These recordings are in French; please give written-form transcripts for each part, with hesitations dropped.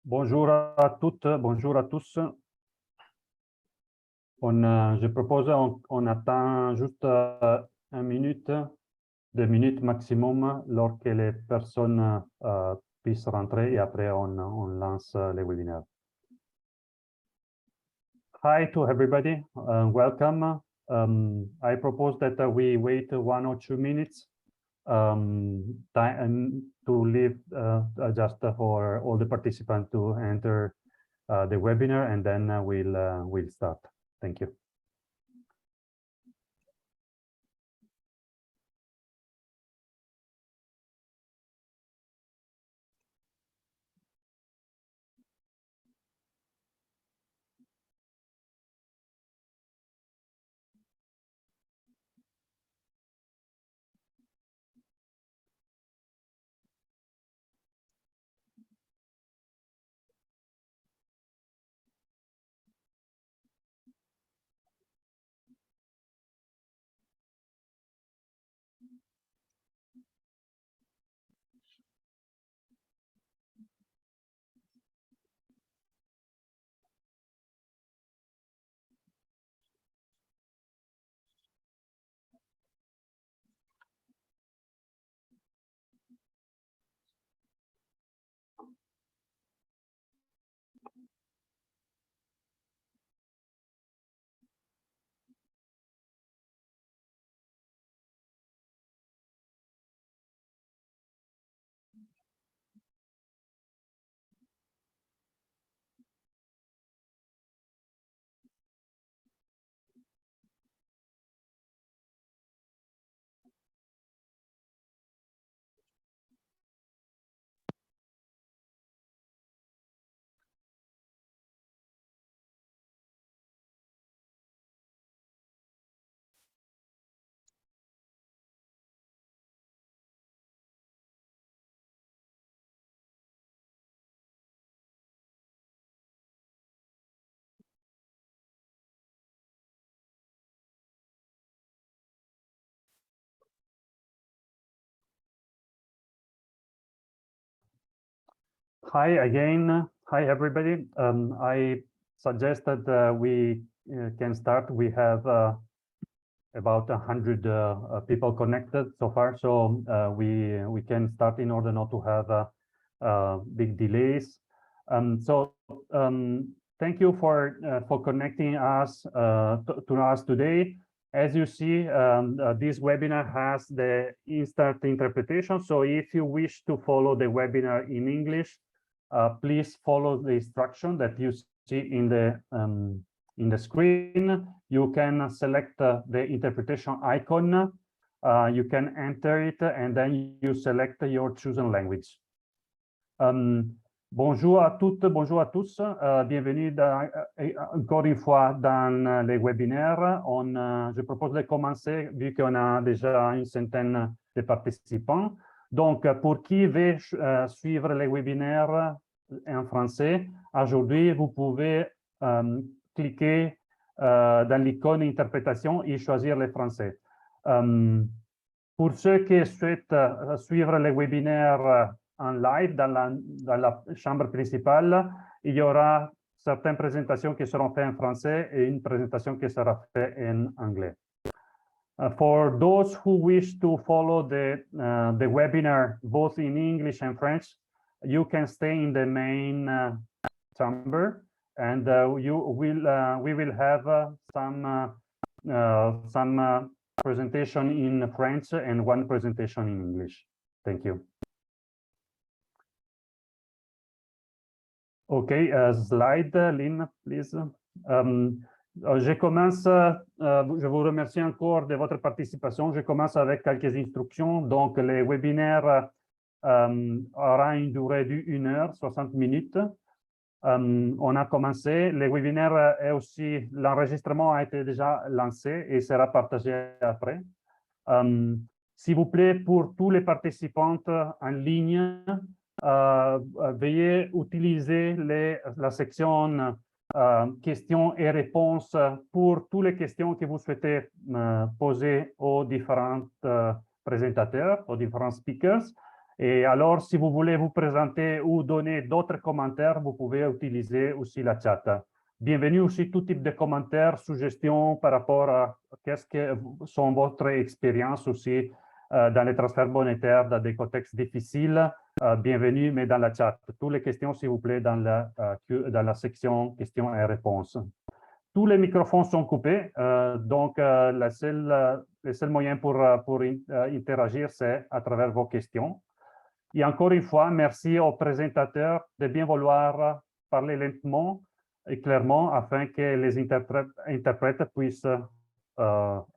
Bonjour à toutes, bonjour à tous. Je propose on attend juste 1 minute, 2 minutes maximum, lorsque les personnes puissent rentrer et après on lance le webinaire. Hi to everybody, welcome. I propose that we wait 1 or 2 minutes time to leave just for all the participants to enter the webinar, and then we'll start. Thank you. Hi again. Hi, everybody. I suggest that we can start. We have about 100 people connected so far, so we can start in order not to have big delays. Thank you for connecting us to us today. As you see, this webinar has the instant interpretation. So if you wish to follow the webinar in English, please follow the instruction that you see in the screen. You can select the interpretation icon. You can enter it, and then you select your chosen language. Bonjour à toutes, bonjour à tous. Bienvenue encore une fois dans les webinaires. Je propose de commencer, vu qu'on a déjà une centaine de participants. Donc, pour qui veut suivre les webinaires en français, aujourd'hui, vous pouvez cliquer dans l'icône interprétation et choisir le français. Pour ceux qui souhaitent suivre les webinaires en live dans la chambre principale, il y aura certaines présentations qui seront faites en français et une présentation qui sera faite en anglais. For those who wish to follow the webinar both in English and French, you can stay in the main chamber, and we will have some presentation in French and one presentation in English. Thank you. Okay, slide, Lynn, please. Je commence, je vous remercie encore de votre participation. Je commence avec quelques instructions. Donc, le webinaire aura une durée d'1 heure, 60 minutes. On a commencé. Le webinaire est aussi, l'enregistrement a été déjà lancé et sera partagé après. S'il vous plaît, pour tous les participants en ligne, veuillez utiliser la section questions et réponses pour toutes les questions que vous souhaitez poser aux différents présentateurs, aux différents speakers. Et alors, si vous voulez vous présenter ou donner d'autres commentaires, vous pouvez utiliser aussi la chat. Bienvenue aussi tout type de commentaires, suggestions par rapport à qu'est-ce que sont votre expérience aussi dans les transferts monétaires dans des contextes difficiles. Bienvenue, mais dans la chat. Toutes les questions, s'il vous plaît, dans la section questions et réponses. Tous les microphones sont coupés, donc le seul moyen pour interagir, c'est à travers vos questions. Et encore une fois, merci aux présentateurs de bien vouloir parler lentement et clairement afin que les interprètes puissent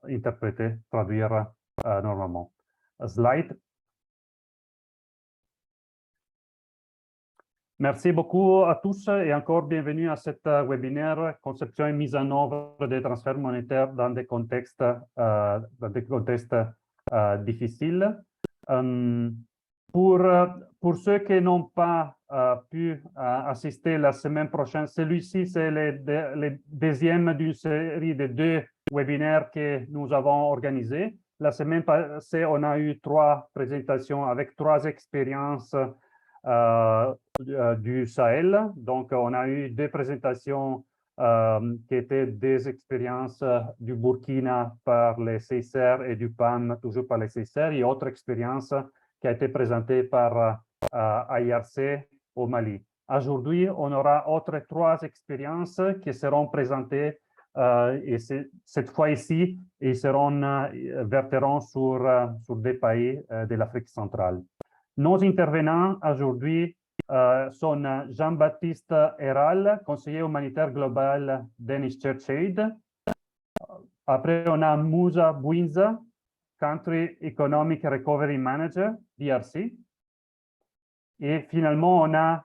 interpréter, traduire normalement. Slide. Merci beaucoup à tous et encore bienvenue à cet webinaire Conception et mise en œuvre des transferts monétaires dans des contextes difficiles. Pour ceux qui n'ont pas pu assister la semaine prochaine, celui-ci, c'est le deuxième d'une série de 2 webinaires que nous avons organisés. La semaine passée, on a eu 3 présentations avec 3 expériences du Sahel. Donc, on a eu 2 présentations qui étaient des expériences du Burkina par les CICR et du PAM, toujours par les CICR, et autre expérience qui a été présentée par IRC au Mali. Aujourd'hui, on aura autres 3 expériences qui seront présentées et cette fois-ci, ils verteront sur des pays de l'Afrique centrale. Nos intervenants aujourd'hui sont Jean-Baptiste Héral, conseiller humanitaire global Danish Church Aid. Après, on a Musa Bouinza, Country Economic Recovery Manager, DRC. Et finalement, on a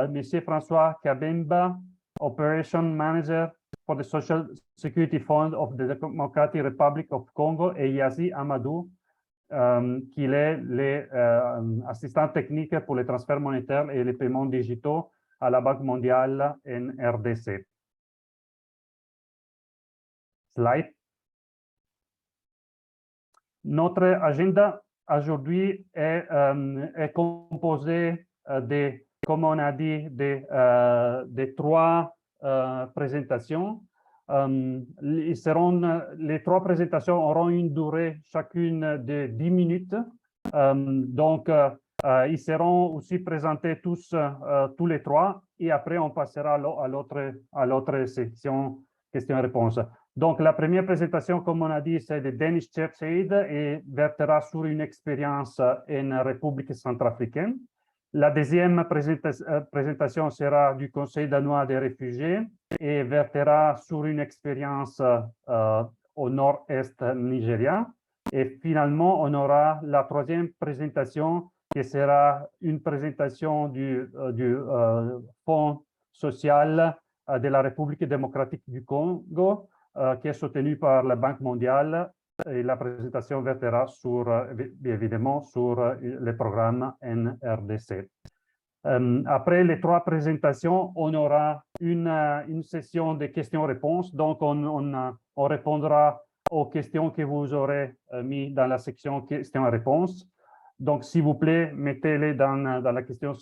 M. François Kabemba, Operation Manager for the Social Security Fund of the Democratic Republic of Congo, et Yazi Amadou, qui est l'assistant technique pour les transferts monétaires et les paiements digitaux à la Banque mondiale en RDC. Slide. Notre agenda aujourd'hui est composé comme on a dit, de 3 présentations. Les 3 présentations auront une durée chacune de 10 minutes. Donc, ils seront aussi présentés tous les 3 et après on passera à l'autre section questions-réponses. Donc, la première présentation, comme on a dit, c'est de Danish Church Aid et vertera sur une expérience en République centrafricaine. La deuxième présentation sera du Conseil danois des réfugiés et vertera sur une expérience au nord-est nigérien. Et finalement, on aura la troisième présentation qui sera une présentation du Fonds social de la République démocratique du Congo, qui est soutenu par la Banque mondiale. Et la présentation vertera évidemment sur le programme NRDC. Après les 3 présentations, on aura une session de questions-réponses. Donc, on répondra aux questions que vous aurez mis dans la section questions-réponses. Donc, s'il vous plaît, mettez-les dans la section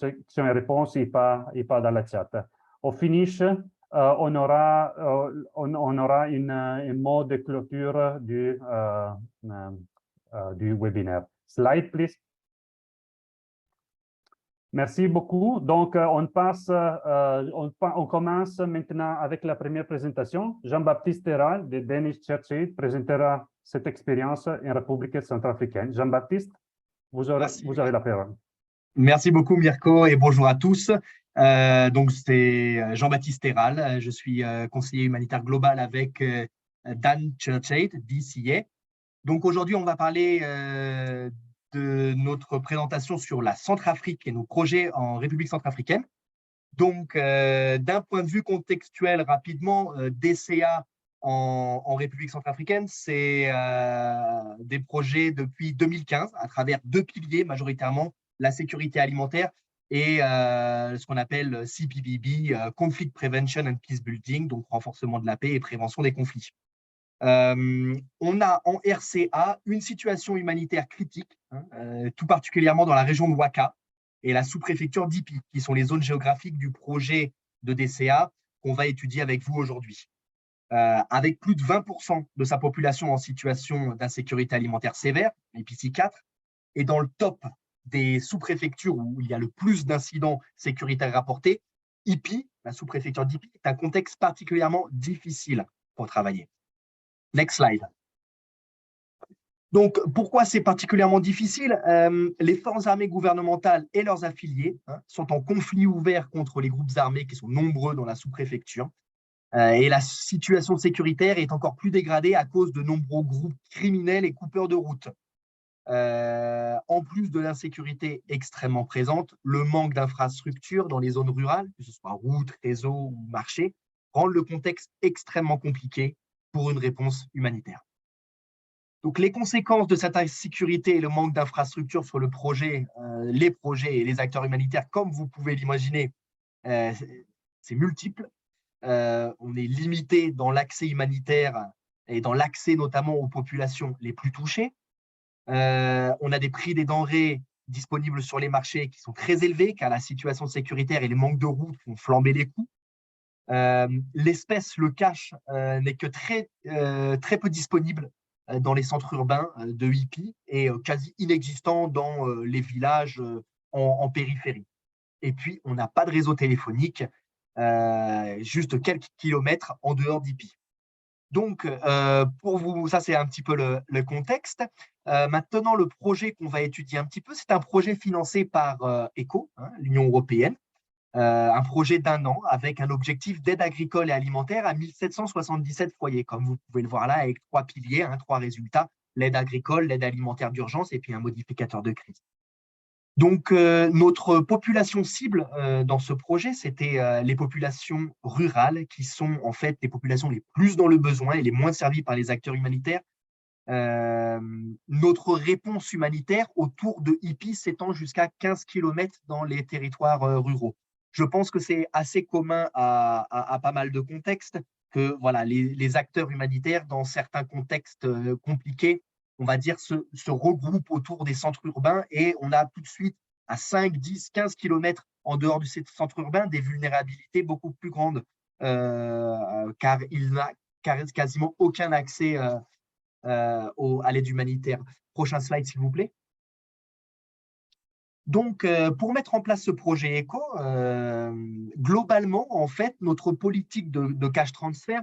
et réponses et pas dans la chat. Au finish, on aura un mot de clôture du webinaire. Slide, please. Merci beaucoup. Donc, on commence maintenant avec la première présentation. Jean-Baptiste Héral de Danish Church Aid présentera cette expérience en République centrafricaine. Jean-Baptiste, vous avez la parole. Merci beaucoup, Mirko, et bonjour à tous. Donc, c'est Jean-Baptiste Héral. Je suis conseiller humanitaire global avec Dan Church Aid, DCA. Donc, aujourd'hui, on va parler de notre présentation sur la Centrafrique et nos projets en République centrafricaine. Donc, d'un point de vue contextuel, rapidement, DCA en République centrafricaine, c'est des projets depuis 2015 à travers 2 piliers majoritairement, la sécurité alimentaire et ce qu'on appelle CPBB, Conflict Prevention and Peace Building, donc renforcement de la paix et prévention des conflits. On a en RCA une situation humanitaire critique, tout particulièrement dans la région de Ouaka et la sous-préfecture d'Ipi, qui sont les zones géographiques du projet de DCA qu'on va étudier avec vous aujourd'hui. Avec plus de 20% de sa population en situation d'insécurité alimentaire sévère, IPC 4, et dans le top des sous-préfectures où il y a le plus d'incidents sécuritaires rapportés, Ipi, la sous-préfecture d'Ipi, est un contexte particulièrement difficile pour travailler. Next slide. Donc, pourquoi c'est particulièrement difficile? Les forces armées gouvernementales et leurs affiliés sont en conflit ouvert contre les groupes armés qui sont nombreux dans la sous-préfecture. Et la situation sécuritaire est encore plus dégradée à cause de nombreux groupes criminels et coupeurs de route. En plus de l'insécurité extrêmement présente, le manque d'infrastructures dans les zones rurales, que ce soit routes, réseaux ou marchés, rend le contexte extrêmement compliqué pour une réponse humanitaire. Donc, les conséquences de cette insécurité et le manque d'infrastructures sur le projet, les projets et les acteurs humanitaires, comme vous pouvez l'imaginer, c'est multiple. On est limité dans l'accès humanitaire et dans l'accès notamment aux populations les plus touchées. On a des prix des denrées disponibles sur les marchés qui sont très élevés car la situation sécuritaire et les manques de routes font flamber les coûts. L'espèce, le cash, n'est que très peu disponible dans les centres urbains de Ipi et quasi inexistant dans les villages en périphérie. Et puis, on n'a pas de réseau téléphonique, juste quelques kilomètres en dehors d'Ipi. Donc, pour vous, ça c'est un petit peu le contexte. Maintenant, le projet qu'on va étudier un petit peu, c'est un projet financé par ECHO, l'Union européenne, un projet d'1 an avec un objectif d'aide agricole et alimentaire à 1777 foyers, comme vous pouvez le voir là, avec 3 piliers, 3 résultats, l'aide agricole, l'aide alimentaire d'urgence et puis un modificateur de crise. Donc, notre population cible dans ce projet, c'était les populations rurales qui sont en fait les populations les plus dans le besoin et les moins servies par les acteurs humanitaires. Notre réponse humanitaire autour de Ipi s'étend jusqu'à 15 km dans les territoires ruraux. Je pense que c'est assez commun à pas mal de contextes que voilà, les acteurs humanitaires, dans certains contextes compliqués, on va dire, se regroupent autour des centres urbains et on a tout de suite à 5, 10, 15 km en dehors de ces centres urbains des vulnérabilités beaucoup plus grandes car il n'a quasiment aucun accès à l'aide humanitaire. Prochain slide, s'il vous plaît. Donc, pour mettre en place ce projet ECHO, globalement, en fait, notre politique de cash transfert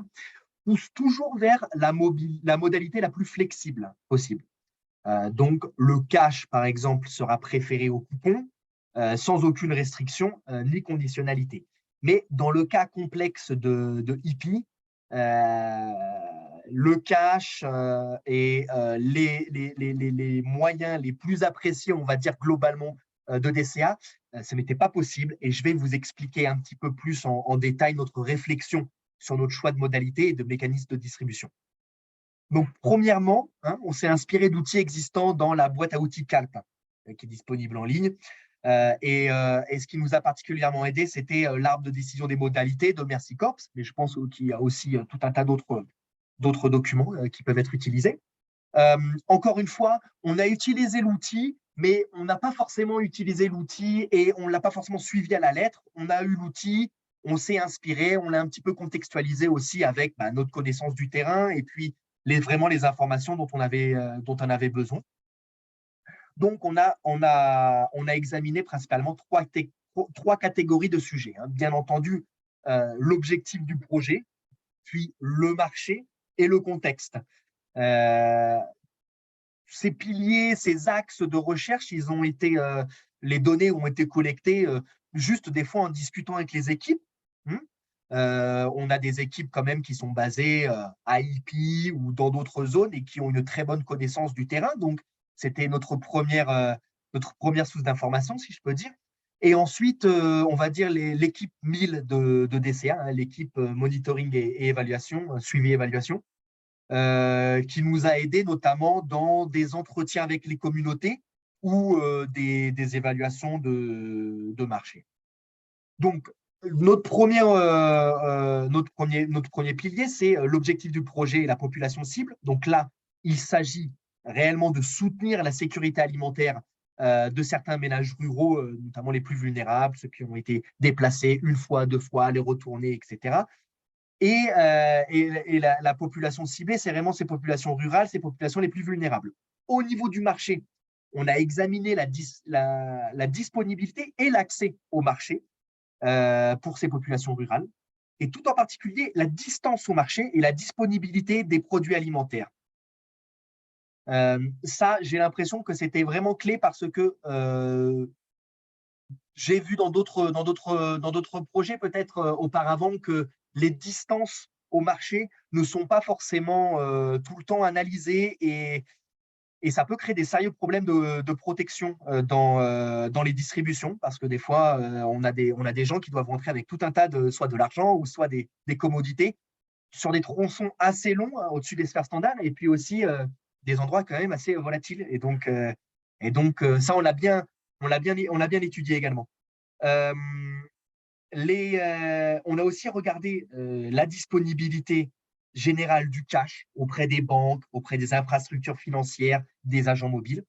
pousse toujours vers la modalité la plus flexible possible. Donc, le cash, par exemple, sera préféré au coupon, sans aucune restriction ni conditionnalité. Mais dans le cas complexe de Ipi, le cash et les moyens les plus appréciés, on va dire globalement, de DCA, ce n'était pas possible. Et je vais vous expliquer un petit peu plus en détail notre réflexion sur notre choix de modalité et de mécanisme de distribution. Donc, premièrement, on s'est inspiré d'outils existants dans la boîte à outils Calp, qui est disponible en ligne. Et ce qui nous a particulièrement aidé, c'était l'arbre de décision des modalités de Mercy Corps, mais je pense qu'il y a aussi tout un tas d'autres documents qui peuvent être utilisés. Encore une fois, on a utilisé l'outil, mais on n'a pas forcément utilisé l'outil et on ne l'a pas forcément suivi à la lettre. On a eu l'outil, on s'est inspiré, on l'a un petit peu contextualisé aussi avec notre connaissance du terrain et puis vraiment les informations dont on avait besoin. Donc, on a examiné principalement trois catégories de sujets. Bien entendu, l'objectif du projet, puis le marché et le contexte. Ces piliers, ces axes de recherche, les données ont été collectées juste des fois en discutant avec les équipes. On a des équipes quand même qui sont basées à Ipi ou dans d'autres zones et qui ont une très bonne connaissance du terrain. Donc, c'était notre première source d'information, si je peux dire. Et ensuite, on va dire l'équipe 1000 de DCA, l'équipe monitoring et évaluation, suivi et évaluation, qui nous a aidés notamment dans des entretiens avec les communautés ou des évaluations de marché. Donc, notre premier pilier, c'est l'objectif du projet et la population cible. Donc là, il s'agit réellement de soutenir la sécurité alimentaire de certains ménages ruraux, notamment les plus vulnérables, ceux qui ont été déplacés une fois, deux fois, les retourner, etc. Et la population ciblée, c'est vraiment ces populations rurales, ces populations les plus vulnérables. Au niveau du marché, on a examiné la disponibilité et l'accès au marché pour ces populations rurales, et tout en particulier la distance au marché et la disponibilité des produits alimentaires. Ça, j'ai l'impression que c'était vraiment clé parce que j'ai vu dans d'autres projets peut-être auparavant que les distances au marché ne sont pas forcément tout le temps analysées et ça peut créer des sérieux problèmes de protection dans les distributions parce que des fois, on a des gens qui doivent rentrer avec tout un tas soit de l'argent ou soit des commodités sur des tronçons assez longs au-dessus des sphères standards et puis aussi des endroits quand même assez volatiles. Et donc ça, on l'a bien étudié également. On a aussi regardé la disponibilité générale du cash auprès des banques, auprès des infrastructures financières, des agents mobiles.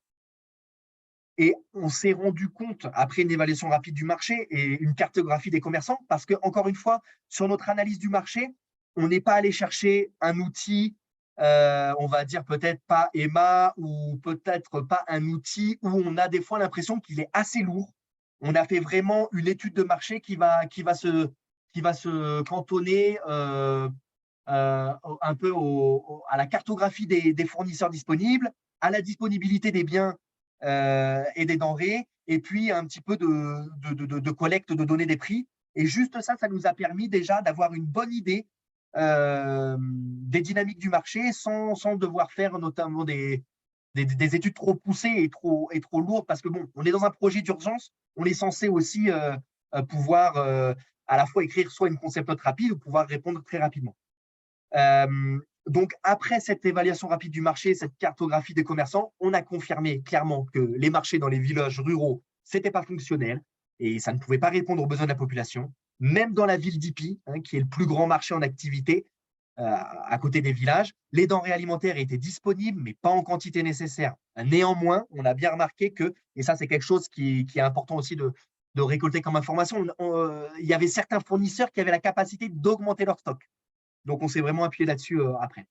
Et on s'est rendu compte, après une évaluation rapide du marché et une cartographie des commerçants, parce que, encore une fois, sur notre analyse du marché, on n'est pas allé chercher un outil, on va dire peut-être pas Emma ou peut-être pas un outil où on a des fois l'impression qu'il est assez lourd. On a fait vraiment une étude de marché qui va se cantonner un peu à la cartographie des fournisseurs disponibles, à la disponibilité des biens et des denrées, et puis un petit peu de collecte de données des prix. Et juste ça, ça nous a permis déjà d'avoir une bonne idée des dynamiques du marché sans devoir faire notamment des études trop poussées et trop lourdes, parce que bon, on est dans un projet d'urgence, on est censé aussi pouvoir à la fois écrire soit une concept note rapide ou pouvoir répondre très rapidement. Donc, après cette évaluation rapide du marché, cette cartographie des commerçants, on a confirmé clairement que les marchés dans les villages ruraux, ce n'était pas fonctionnel et ça ne pouvait pas répondre aux besoins de la population. Même dans la ville d'Ipi, qui est le plus grand marché en activité, à côté des villages, les denrées alimentaires étaient disponibles, mais pas en quantité nécessaire. Néanmoins, on a bien remarqué que, et ça c'est quelque chose qui est important aussi de récolter comme information, il y avait certains fournisseurs qui avaient la capacité d'augmenter leur stock. Donc, on s'est vraiment appuyé là-dessus après.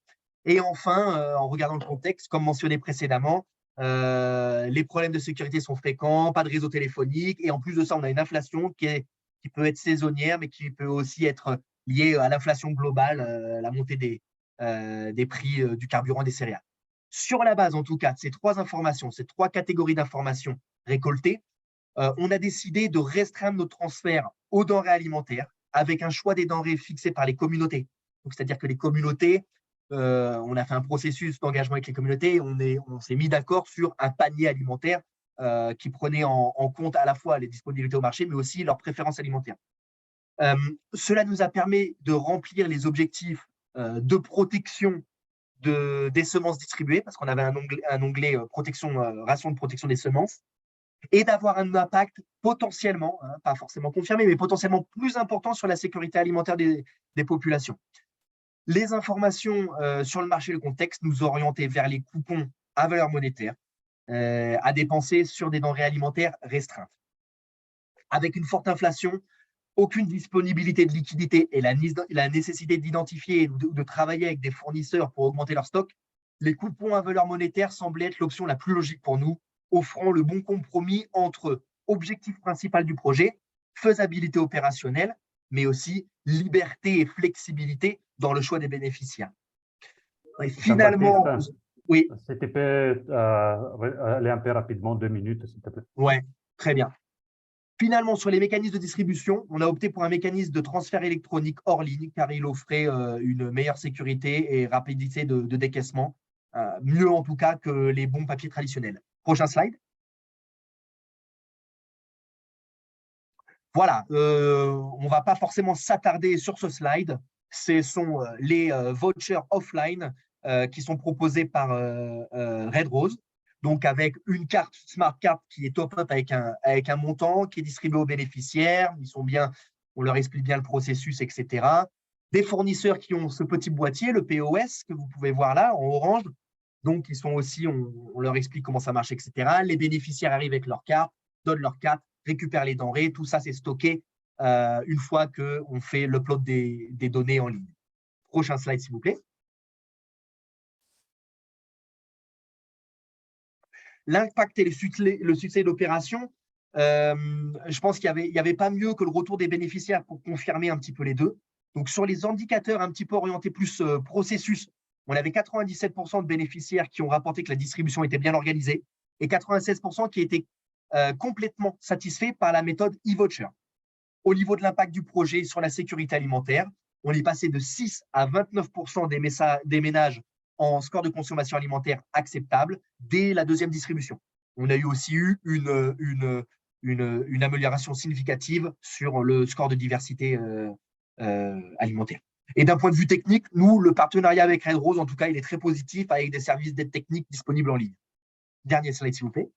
Et enfin, en regardant le contexte, comme mentionné précédemment, les problèmes de sécurité sont fréquents, pas de réseau téléphonique, et en plus de ça, on a une inflation qui peut être saisonnière, mais qui peut aussi être liée à l'inflation globale, la montée des prix du carburant et des céréales. Sur la base, en tout cas, de ces trois informations, ces trois catégories d'informations récoltées, on a décidé de restreindre nos transferts aux denrées alimentaires avec un choix des denrées fixé par les communautés. C'est-à-dire que les communautés, on a fait un processus d'engagement avec les communautés, on s'est mis d'accord sur un panier alimentaire qui prenait en compte à la fois les disponibilités au marché, mais aussi leurs préférences alimentaires. Cela nous a permis de remplir les objectifs de protection des semences distribuées, parce qu'on avait un onglet ration de protection des semences, et d'avoir un impact potentiellement, pas forcément confirmé, mais potentiellement plus important sur la sécurité alimentaire des populations. Les informations sur le marché et le contexte nous orientaient vers les coupons à valeur monétaire à dépenser sur des denrées alimentaires restreintes. Avec une forte inflation, aucune disponibilité de liquidité et la nécessité d'identifier ou de travailler avec des fournisseurs pour augmenter leur stock, les coupons à valeur monétaire semblaient être l'option la plus logique pour nous, offrant le bon compromis entre objectif principal du projet, faisabilité opérationnelle, mais aussi liberté et flexibilité dans le choix des bénéficiaires. Et finalement, oui. Si tu peux aller un peu rapidement, 2 minutes, s'il te plaît. Oui, très bien. Finalement, sur les mécanismes de distribution, on a opté pour un mécanisme de transfert électronique hors ligne, car il offrait une meilleure sécurité et rapidité de décaissement, mieux en tout cas que les bons papiers traditionnels. Prochain slide. Voilà, on ne va pas forcément s'attarder sur ce slide. Ce sont les vouchers offline qui sont proposés par Red Rose. Donc, avec une carte Smart Card qui est top-up avec un montant qui est distribué aux bénéficiaires. Ils sont bien on leur explique bien le processus, etc. Des fournisseurs qui ont ce petit boîtier, le POS, que vous pouvez voir là, en orange. Donc, ils sont aussi, on leur explique comment ça marche, etc. Les bénéficiaires arrivent avec leur carte, donnent leur carte, récupèrent les denrées. Tout ça, c'est stocké une fois qu'on fait l'upload des données en ligne. Prochain slide, s'il vous plaît. L'impact et le succès de l'opération, je pense qu'il n'y avait pas mieux que le retour des bénéficiaires pour confirmer un petit peu les deux. Donc, sur les indicateurs un petit peu orientés plus processus, on avait 97% de bénéficiaires qui ont rapporté que la distribution était bien organisée et 96% qui étaient complètement satisfaits par la méthode e-voucher. Au niveau de l'impact du projet sur la sécurité alimentaire, on est passé de 6 à 29% des ménages en score de consommation alimentaire acceptable dès la deuxième distribution. On a aussi eu une amélioration significative sur le score de diversité alimentaire. Et d'un point de vue technique, nous, le partenariat avec Red Rose, en tout cas, il est très positif avec des services d'aide technique disponibles en ligne. Dernier slide, s'il vous plaît.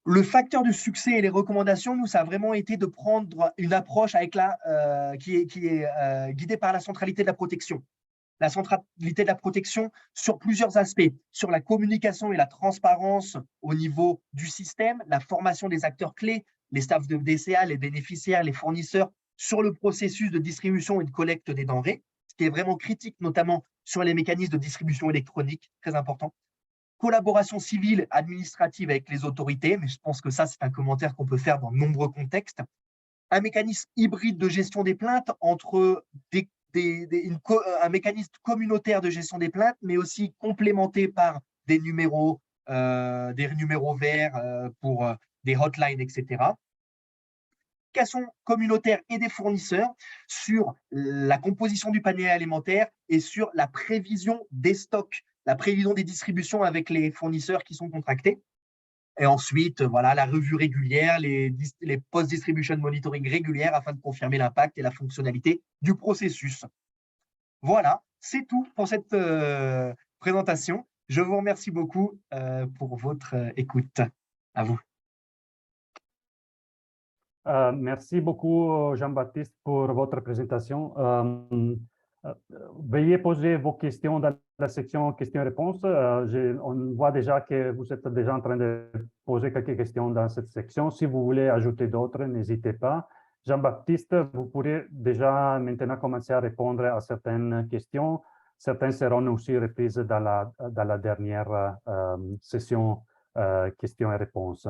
Le facteur de succès et les recommandations, nous, ça a vraiment été de prendre une approche avec qui est guidée par la centralité de la protection. La centralité de la protection sur plusieurs aspects, sur la communication et la transparence au niveau du système, la formation des acteurs clés, les staffs de DCA, les bénéficiaires, les fournisseurs, sur le processus de distribution et de collecte des denrées, ce qui est vraiment critique, notamment sur les mécanismes de distribution électronique, très important. Collaboration civile, administrative avec les autorités, mais je pense que ça, c'est un commentaire qu'on peut faire dans de nombreux contextes. Un mécanisme hybride de gestion des plaintes entre un mécanisme communautaire de gestion des plaintes, mais aussi complémenté par des numéros verts pour des hotlines, etc. Communautaire et des fournisseurs sur la composition du panier alimentaire et sur la prévision des stocks, la prévision des distributions avec les fournisseurs qui sont contractés. Et ensuite, voilà, la revue régulière, les post-distribution monitoring régulières afin de confirmer l'impact et la fonctionnalité du processus. Voilà, c'est tout pour cette présentation. Je vous remercie beaucoup pour votre écoute. À vous. Merci beaucoup, Jean-Baptiste, pour votre présentation. Veuillez poser vos questions dans la section questions-réponses. On voit déjà que vous êtes déjà en train de poser quelques questions dans cette section. Si vous voulez ajouter d'autres, n'hésitez pas. Jean-Baptiste, vous pourrez déjà maintenant commencer à répondre à certaines questions. Certaines seront aussi reprises dans la dernière session questions et réponses.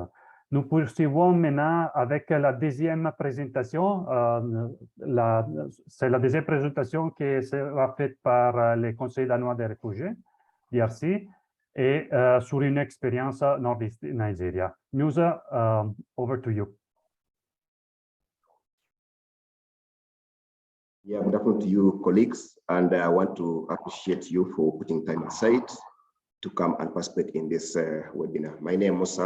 Nous poursuivons maintenant avec la deuxième présentation. C'est la deuxième présentation qui sera faite par le Conseil danois des réfugiés, DRC, et sur une expérience nord-est Nigeria. Nusa, over to you. Yeah, good afternoon to you, colleagues, and I want to appreciate you for putting time aside to come and participate in this webinar. My name is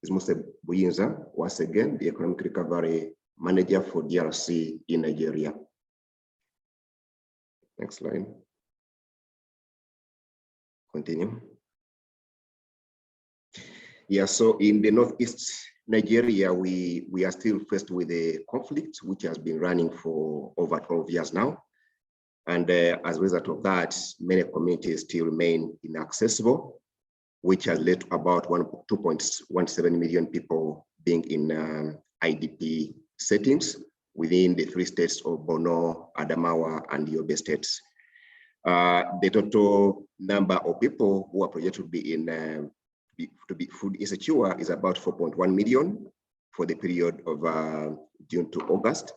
Musa Buyinza, once again, the Economic Recovery Manager for DRC in Nigeria. Next slide. Continue. Yeah, so in the Northeast Nigeria, we are still faced with a conflict which has been running for over 12 years now. And as a result of that, many communities still remain inaccessible, which has led to about 2.17 million people being in IDP settings within the 3 states of Borno, Adamawa, and Yobe states. The total number of people who are projected to be to be food insecure is about 4.1 million for the period of June to August.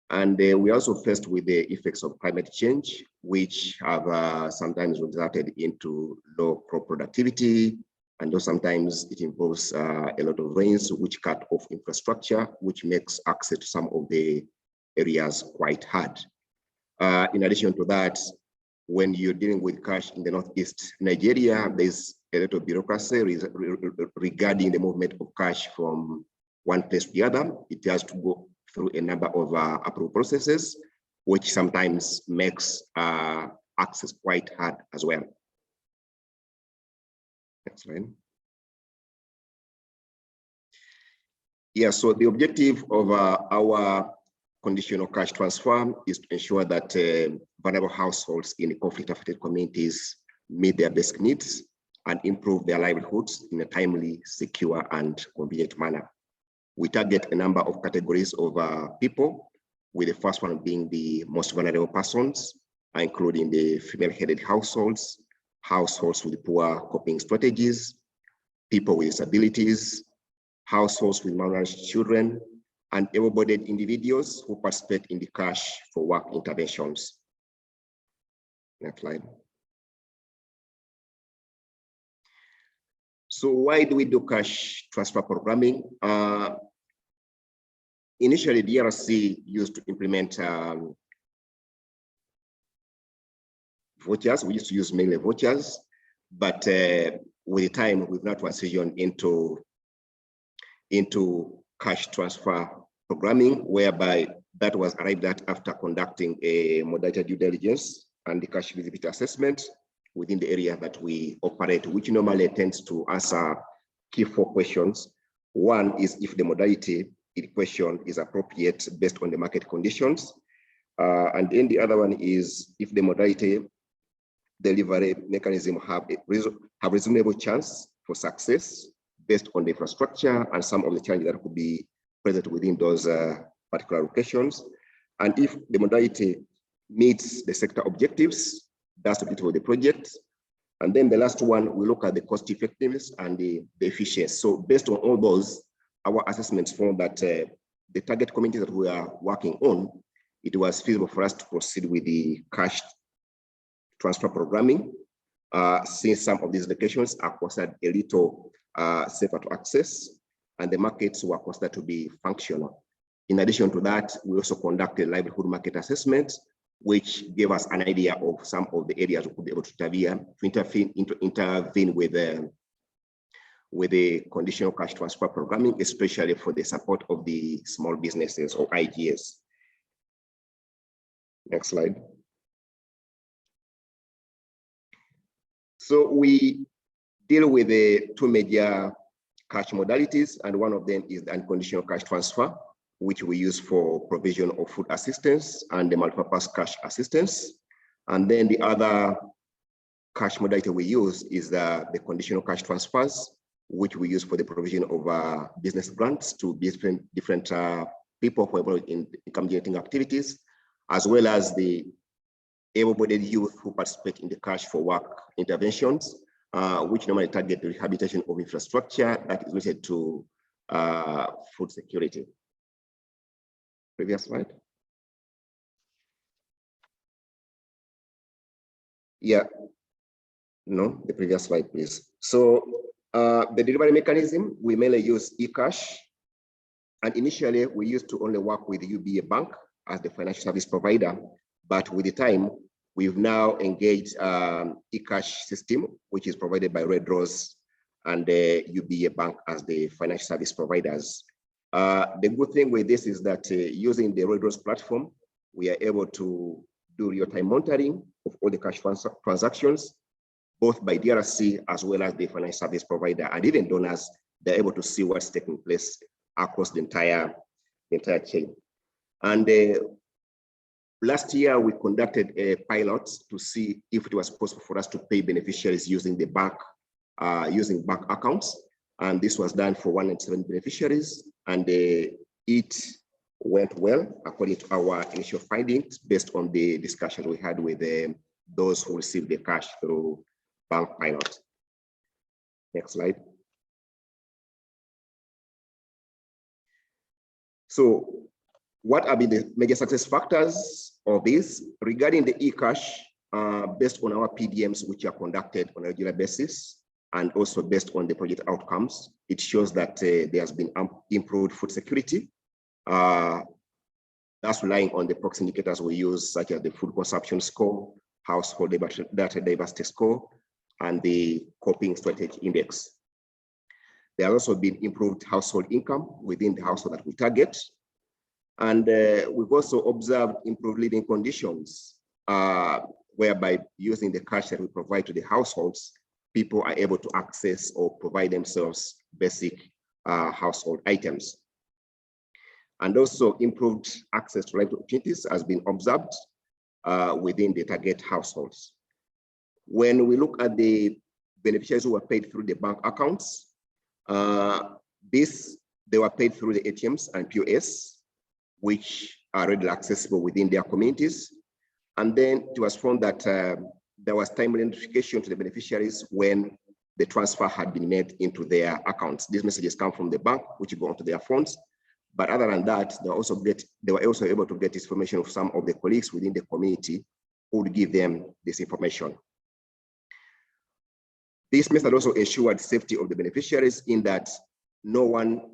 And we're also faced with the effects of climate change, which have sometimes resulted into low crop productivity, and sometimes it involves a lot of rains, which cut off infrastructure, which makes access to some of the areas quite hard. In addition to that, when you're dealing with cash in the Northeast Nigeria, there's a lot of bureaucracy regarding the movement of cash from one place to the other. It has to go through a number of approval processes, which sometimes makes access quite hard as well. Next slide. Yeah, so the objective of our conditional cash transfer is to ensure that vulnerable households in the conflict-affected communities meet their basic needs and improve their livelihoods in a timely, secure, and convenient manner. We target a number of categories of people, with the first one being the most vulnerable persons, including the female-headed households, households with poor coping strategies, people with disabilities, households with malnourished children, and able-bodied individuals who participate in the cash for work interventions. Next slide. So why do we do cash transfer programming? Initially, DRC used to implement vouchers. We used to use mainly vouchers, but with the time, we've now transitioned into cash transfer programming, whereby that was arrived at after conducting a modality due diligence and the cash feasibility assessment within the area that we operate, which normally tends to answer key 4 questions. One is if the modality in question is appropriate based on the market conditions. And then the other one is if the modality delivery mechanism have reasonable chance for success based on the infrastructure and some of the challenges that could be present within those particular locations. And if the modality meets the sector objectives, that's the objective of the project. And then the last one, we look at the cost effectiveness and the efficiency. So based on all those, our assessments found that the target communities that we are working on, it was feasible for us to proceed with the cash transfer programming, since some of these locations are considered a little safer to access, and the markets were considered to be functional. In addition to that, we also conducted livelihood market assessment, which gave us an idea of some of the areas we could be able to intervene with the conditional cash transfer programming, especially for the support of the small businesses or IGS. Next slide. So we deal with the 2 major cash modalities, and one of them is the unconditional cash transfer, which we use for provision of food assistance and the multipurpose cash assistance. And then the other cash modality we use is the conditional cash transfers, which we use for the provision of business grants to different people who are in income generating activities, as well as the able-bodied youth who participate in the cash for work interventions, which normally target the rehabilitation of infrastructure that is related to food security. Previous slide. Yeah, no, the previous slide, please. So the delivery mechanism, we mainly use eCash. And initially, we used to only work with UBA Bank as the financial service provider. But with the time, we've now engaged eCash system, which is provided by Red Rose and the UBA Bank as the financial service providers. The good thing with this is that using the Red Rose platform, we are able to do real-time monitoring of all the cash transactions, both by DRC as well as the financial service provider, and even donors. They're able to see what's taking place across the entire chain. And last year, we conducted a pilot to see if it was possible for us to pay beneficiaries using the bank, using bank accounts. And this was done for 107 beneficiaries, and it went well according to our initial findings based on the discussion we had with those who received the cash through bank pilot. Next slide. So what have been the major success factors of this? Regarding the eCash, based on our PDMs, which are conducted on a regular basis, and also based on the project outcomes, it shows that there has been improved food security. That's relying on the proxy indicators we use, such as the food consumption score, household data diversity score, and the coping strategy index. There has also been improved household income within the household that we target. And we've also observed improved living conditions, whereby using the cash that we provide to the households, people are able to access or provide themselves basic household items. And also improved access to life opportunities has been observed within the target households. When we look at the beneficiaries who were paid through the bank accounts, they were paid through the ATMs and POS, which are readily accessible within their communities. And then it was found that there was timely notification to the beneficiaries when the transfer had been made into their accounts. These messages come from the bank, which go onto their phones. But other than that, they were also able to get information of some of the colleagues within the community who would give them this information. This method also ensured safety of the beneficiaries in that no one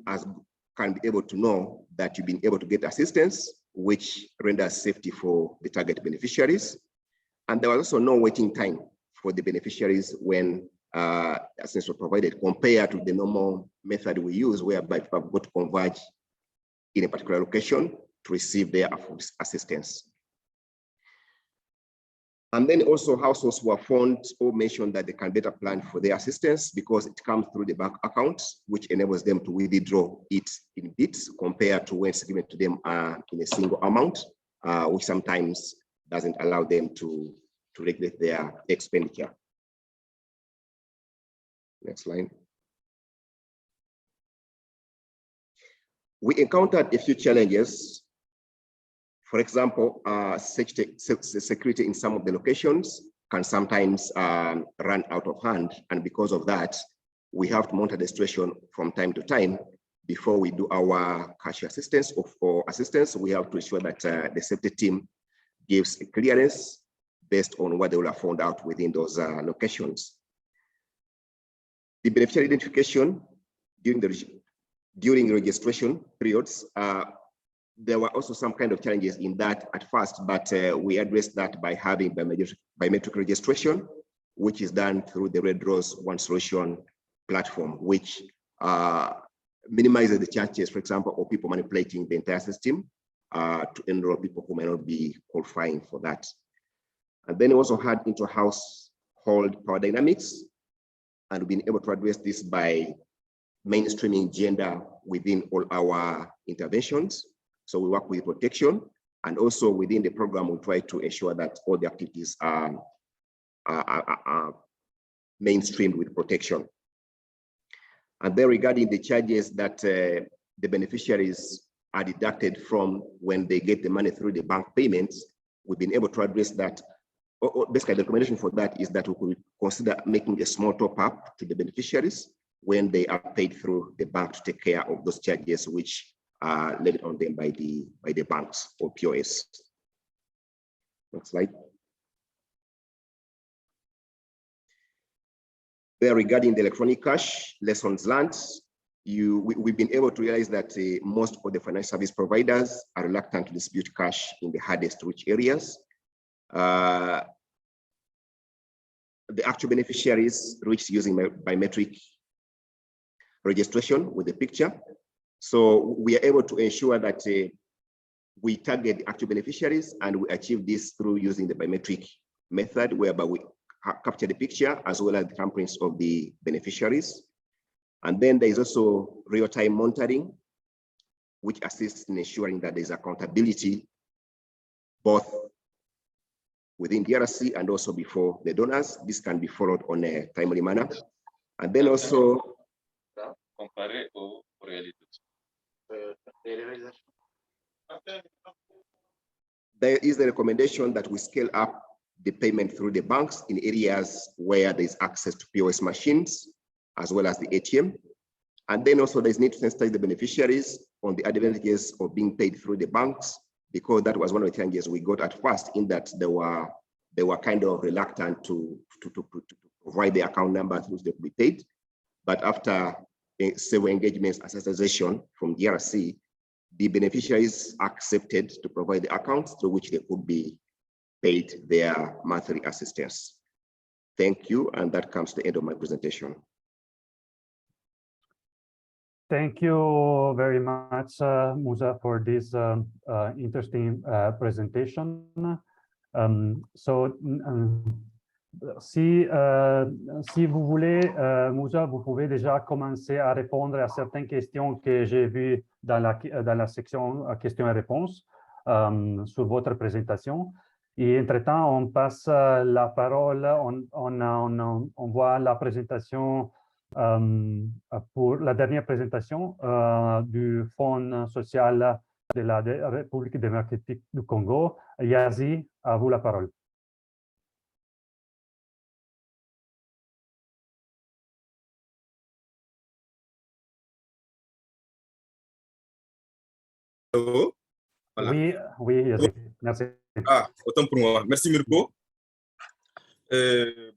can be able to know that you've been able to get assistance, which renders safety for the target beneficiaries. And there was also no waiting time for the beneficiaries when assistance was provided compared to the normal method we use, whereby people have got to converge in a particular location to receive their assistance. And then also households were found or mentioned that they can better plan for their assistance because it comes through the bank account, which enables them to withdraw it in bits compared to when it's given to them in a single amount, which sometimes doesn't allow them to regulate their expenditure. Next slide. We encountered a few challenges. For example, security in some of the locations can sometimes run out of hand. And because of that, we have to monitor the situation from time to time. Before we do our cash assistance or assistance, we have to ensure that the safety team gives a clearance based on what they will have found out within those locations. The beneficiary identification during registration periods, there were also some kind of challenges in that at first, but we addressed that by having biometric registration, which is done through the Red Rose One Solution platform, which minimizes the chances, for example, of people manipulating the entire system to enroll people who may not be qualifying for that. And then we also had inter-household power dynamics, and we've been able to address this by mainstreaming gender within all our interventions. So we work with protection, and also within the program, we try to ensure that all the activities are mainstreamed with protection. And then regarding the charges that the beneficiaries are deducted from when they get the money through the bank payments, we've been able to address that. Basically, the recommendation for that is that we could consider making a small top up to the beneficiaries when they are paid through the bank to take care of those charges which are levied on them by the banks or POS. Next slide. There, regarding the electronic cash lessons learned, we've been able to realize that most of the financial service providers are reluctant to distribute cash in the hardest to reach areas. The actual beneficiaries reached using biometric registration with the picture. So we are able to ensure that we target the actual beneficiaries, and we achieve this through using the biometric method, whereby we capture the picture as well as the thumbprints of the beneficiaries. And then there is also real-time monitoring, which assists in ensuring that there's accountability both within DRC and also before the donors. This can be followed on a timely manner. And then also, there is the recommendation that we scale up the payment through the banks in areas where there's access to POS machines, as well as the ATM. And then also there's need to sensitize the beneficiaries on the advantages of being paid through the banks, because that was one of the challenges we got at first, in that they were kind of reluctant to provide the account number through which they could be paid. But after several engagements and sensitization from DRC, the beneficiaries accepted to provide the accounts through which they could be paid their monthly assistance. Thank you, and that comes to the end of my presentation. Thank you very much, Musa, for this si vous voulez, Moussa, vous pouvez déjà commencer à répondre à certaines questions que j'ai vues dans la section questions et réponses sur votre présentation. Et entre-temps, on passe la parole, on voit la présentation pour la dernière présentation du Fonds social de la République démocratique du Congo. Yazi, à vous la parole. Voilà. Oui, oui, Yazi. Merci. Ah, autant pour moi. Merci Mirko.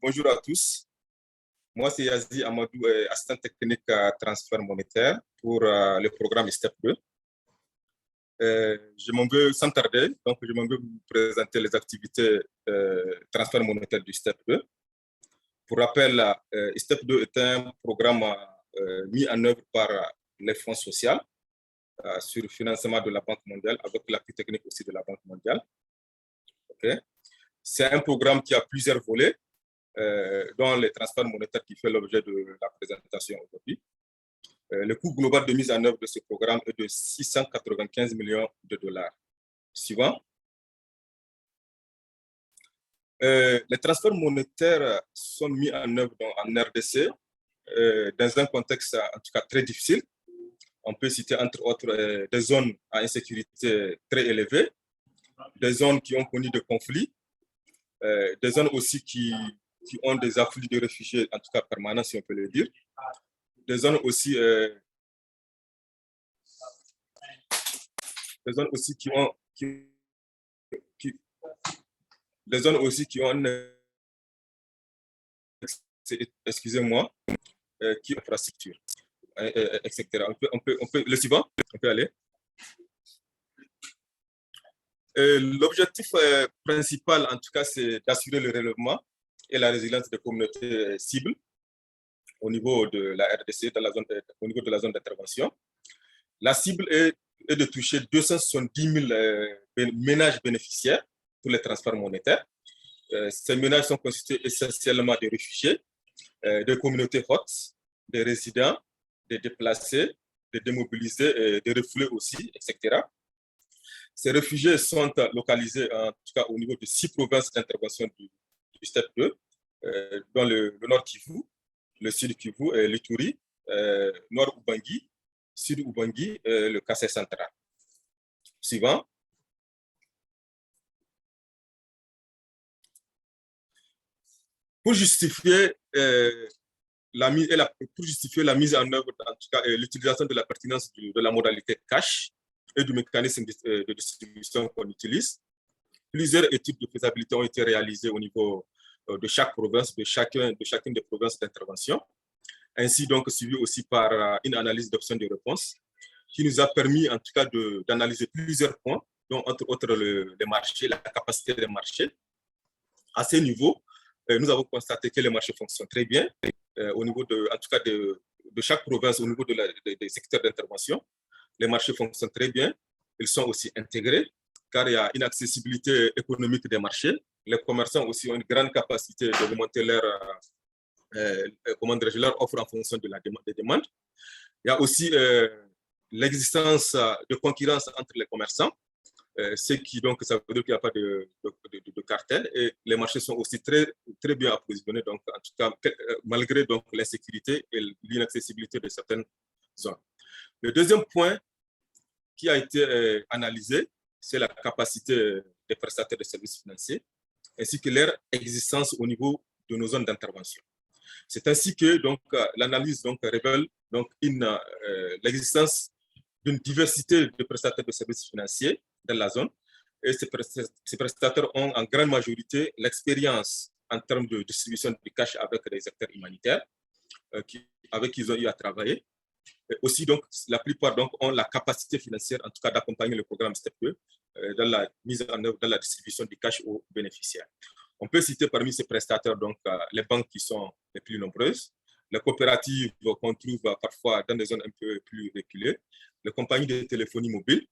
Bonjour à tous. Moi, c'est Yazi Amadou, assistant technique à transfert monétaire pour le programme STEP 2. Je m'en veux sans tarder, donc je m'en veux vous présenter les activités transfert monétaire du STEP 2. Pour rappel, STEP 2 est un programme mis en œuvre par les fonds sociaux sur le financement de la Banque mondiale, avec l'appui technique aussi de la Banque mondiale. Okay. C'est un programme qui a plusieurs volets, dont les transferts monétaires qui fait l'objet de la présentation aujourd'hui. Le coût global de mise en œuvre de ce programme est de 695 millions de dollars. Suivant. Les transferts monétaires sont mis en œuvre en RDC dans un contexte en tout cas très difficile. On peut citer entre autres des zones à insécurité très élevée, des zones qui ont connu des conflits, des zones aussi qui ont des afflux de réfugiés, en tout cas permanents si on peut le dire, des zones aussi excusez-moi, qui infrastructure, etc. On peut, le suivant, on peut aller. L'objectif principal, en tout cas, c'est d'assurer le relèvement et la résilience des communautés cibles au niveau de la RDC, au niveau de la zone d'intervention. La cible est de toucher 270 000 ménages bénéficiaires pour les transferts monétaires. Ces ménages sont constitués essentiellement de réfugiés, de communautés hautes, des résidents, des déplacés, des démobilisés, des refoulés aussi, etc. Ces réfugiés sont localisés en tout cas au niveau de 6 provinces d'intervention du STEP 2, dans le nord Kivu, le sud Kivu, l'Ituri, nord Ubangi, sud Ubangi, le Kassai central. Suivant. Pour justifier la mise en œuvre, en tout cas l'utilisation de la pertinence de la modalité cash et du mécanisme de distribution qu'on utilise, plusieurs études de faisabilité ont été réalisées au niveau de chaque province, de chacune des provinces d'intervention, ainsi donc suivi aussi par une analyse d'options de réponse qui nous a permis en tout cas d'analyser plusieurs points, dont entre autres les marchés, la capacité des marchés. À ce niveau, nous avons constaté que les marchés fonctionnent très bien au niveau en tout cas de chaque province, au niveau des secteurs d'intervention. Les marchés fonctionnent très bien. Ils sont aussi intégrés car il y a une accessibilité économique des marchés. Les commerçants aussi ont une grande capacité de monter leur offre en fonction de des demandes. Il y a aussi l'existence de concurrence entre les commerçants, ce qui donc ça veut dire qu'il n'y a pas de cartel, et les marchés sont aussi très, très bien approvisionnés, donc en tout cas malgré donc l'insécurité et l'inaccessibilité de certaines zones. Le deuxième point qui a été analysé, c'est la capacité des prestataires de services financiers ainsi que leur existence au niveau de nos zones d'intervention. C'est ainsi que l'analyse révèle l'existence d'une diversité de prestataires de services financiers dans la zone. Et ces prestataires ont en grande majorité l'expérience en termes de distribution de cash avec les acteurs humanitaires avec qui ils ont eu à travailler. Et aussi, donc, la plupart ont la capacité financière, en tout cas, d'accompagner le programme STEP2 dans la mise en œuvre, dans la distribution du cash aux bénéficiaires. On peut citer parmi ces prestataires les banques qui sont les plus nombreuses, les coopératives qu'on trouve parfois dans des zones un peu plus reculées, les compagnies de téléphonie mobile,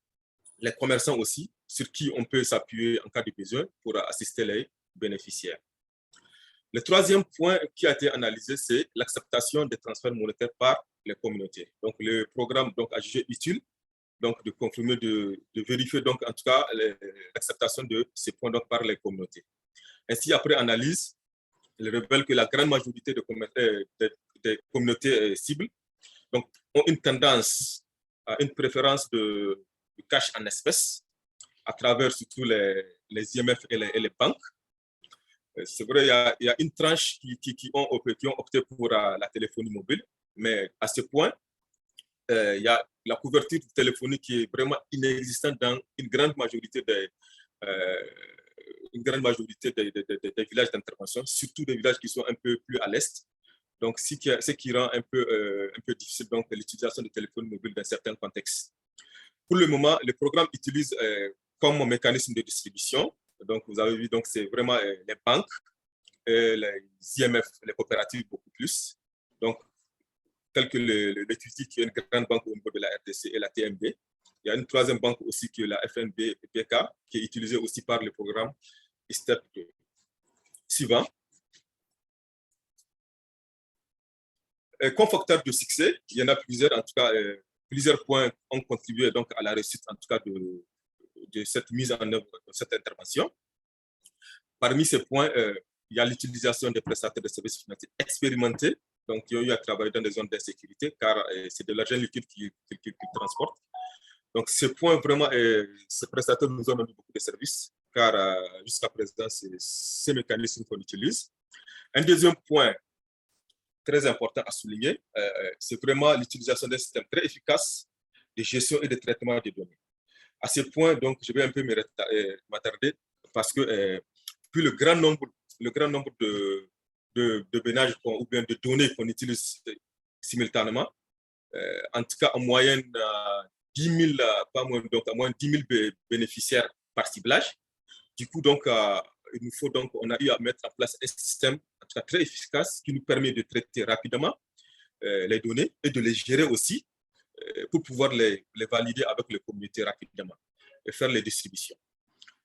les commerçants aussi, sur qui on peut s'appuyer en cas de besoin pour assister les bénéficiaires. Le troisième point qui a été analysé, c'est l'acceptation des transferts monétaires par les communautés. Donc, le programme donc, a jugé utile donc, de confirmer, de vérifier donc, en tout cas l'acceptation de ces points donc, par les communautés. Ainsi, après analyse, il révèle que la grande majorité des communautés cibles donc, ont une tendance à une préférence de cash en espèces à travers surtout les IMF et les banques. C'est vrai, il y a une tranche qui ont opté pour la téléphonie mobile, mais à ce point, il y a la couverture téléphonique qui est vraiment inexistante dans une grande majorité des villages d'intervention, surtout des villages qui sont un peu plus à l'est. Donc, ce qui rend un peu difficile l'utilisation de téléphonie mobile dans certains contextes. Pour le moment, le programme utilise comme mécanisme de distribution. Donc, vous avez vu, donc c'est vraiment les banques, les IMF, les coopératives beaucoup plus. Donc, tel que le TUTI, qui est une grande banque au niveau de la RDC et la TMB. Il y a une troisième banque aussi qui est la FNB et PK, qui est utilisée aussi par le programme STEP 2. Suivant. Comme facteur de succès, il y en a plusieurs, en tout cas, plusieurs points ont contribué donc à la réussite, en tout cas, de cette mise en œuvre de cette intervention. Parmi ces points, il y a l'utilisation des prestataires de services financiers expérimentés, donc qui ont eu à travailler dans des zones d'insécurité, car c'est de l'argent liquide qu'ils transportent. Donc, ce point, vraiment, ces prestataires nous ont donné beaucoup de services, car jusqu'à présent, c'est ces mécanismes qu'on utilise. Un deuxième point très important à souligner, c'est vraiment l'utilisation d'un système très efficace de gestion et de traitement des données. À ce point, donc, je vais un peu m'attarder parce que puis le grand nombre de ménages ou bien de données qu'on utilise simultanément, en tout cas en moyenne 10 000, pas moins, donc à moins 10 000 bénéficiaires par ciblage. Du coup, donc, il nous faut donc, on a eu à mettre en place un système en tout cas très efficace qui nous permet de traiter rapidement les données et de les gérer aussi pour pouvoir les valider avec les communautés rapidement et faire les distributions.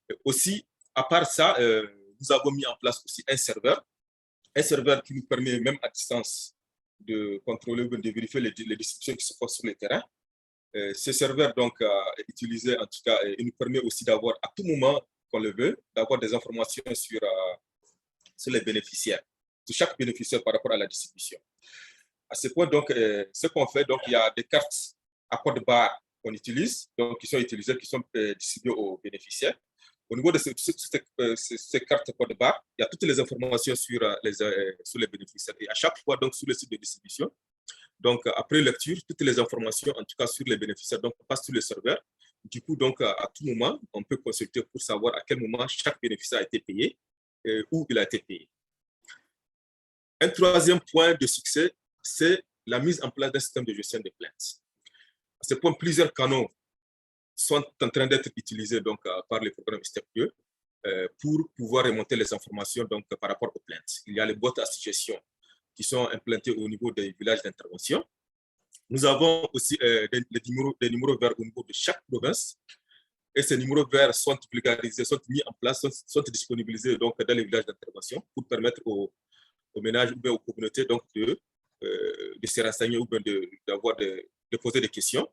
Et aussi, à part ça, nous avons mis en place aussi un serveur qui nous permet même à distance de contrôler, de vérifier les distributions qui se font sur le terrain. Ce serveur donc est utilisé, en tout cas, il nous permet aussi d'avoir à tout moment qu'on le veut, d'avoir des informations sur les bénéficiaires, sur chaque bénéficiaire par rapport à la distribution. À ce point, donc, ce qu'on fait, donc, il y a des cartes à code barre qu'on utilise, donc qui sont utilisées, qui sont distribuées aux bénéficiaires. Au niveau de ces cartes code barre, il y a toutes les informations sur les bénéficiaires. Et à chaque fois, donc, sur le site de distribution, donc, après lecture, toutes les informations, en tout cas sur les bénéficiaires, donc, passent sur le serveur. Du coup, donc, à tout moment, on peut consulter pour savoir à quel moment chaque bénéficiaire a été payé et où il a été payé. Un troisième point de succès, c'est la mise en place d'un système de gestion des plaintes. À ce point, plusieurs canaux sont en train d'être utilisés donc, par les programmes STEP2 pour pouvoir remonter les informations donc, par rapport aux plaintes. Il y a les boîtes à suggestions qui sont implantées au niveau des villages d'intervention. Nous avons aussi des numéros verts au niveau de chaque province. Et ces numéros verts sont vulgarisés, sont mis en place, sont disponibilisés donc, dans les villages d'intervention pour permettre aux ménages ou bien aux communautés donc, de se renseigner ou bien de poser des questions.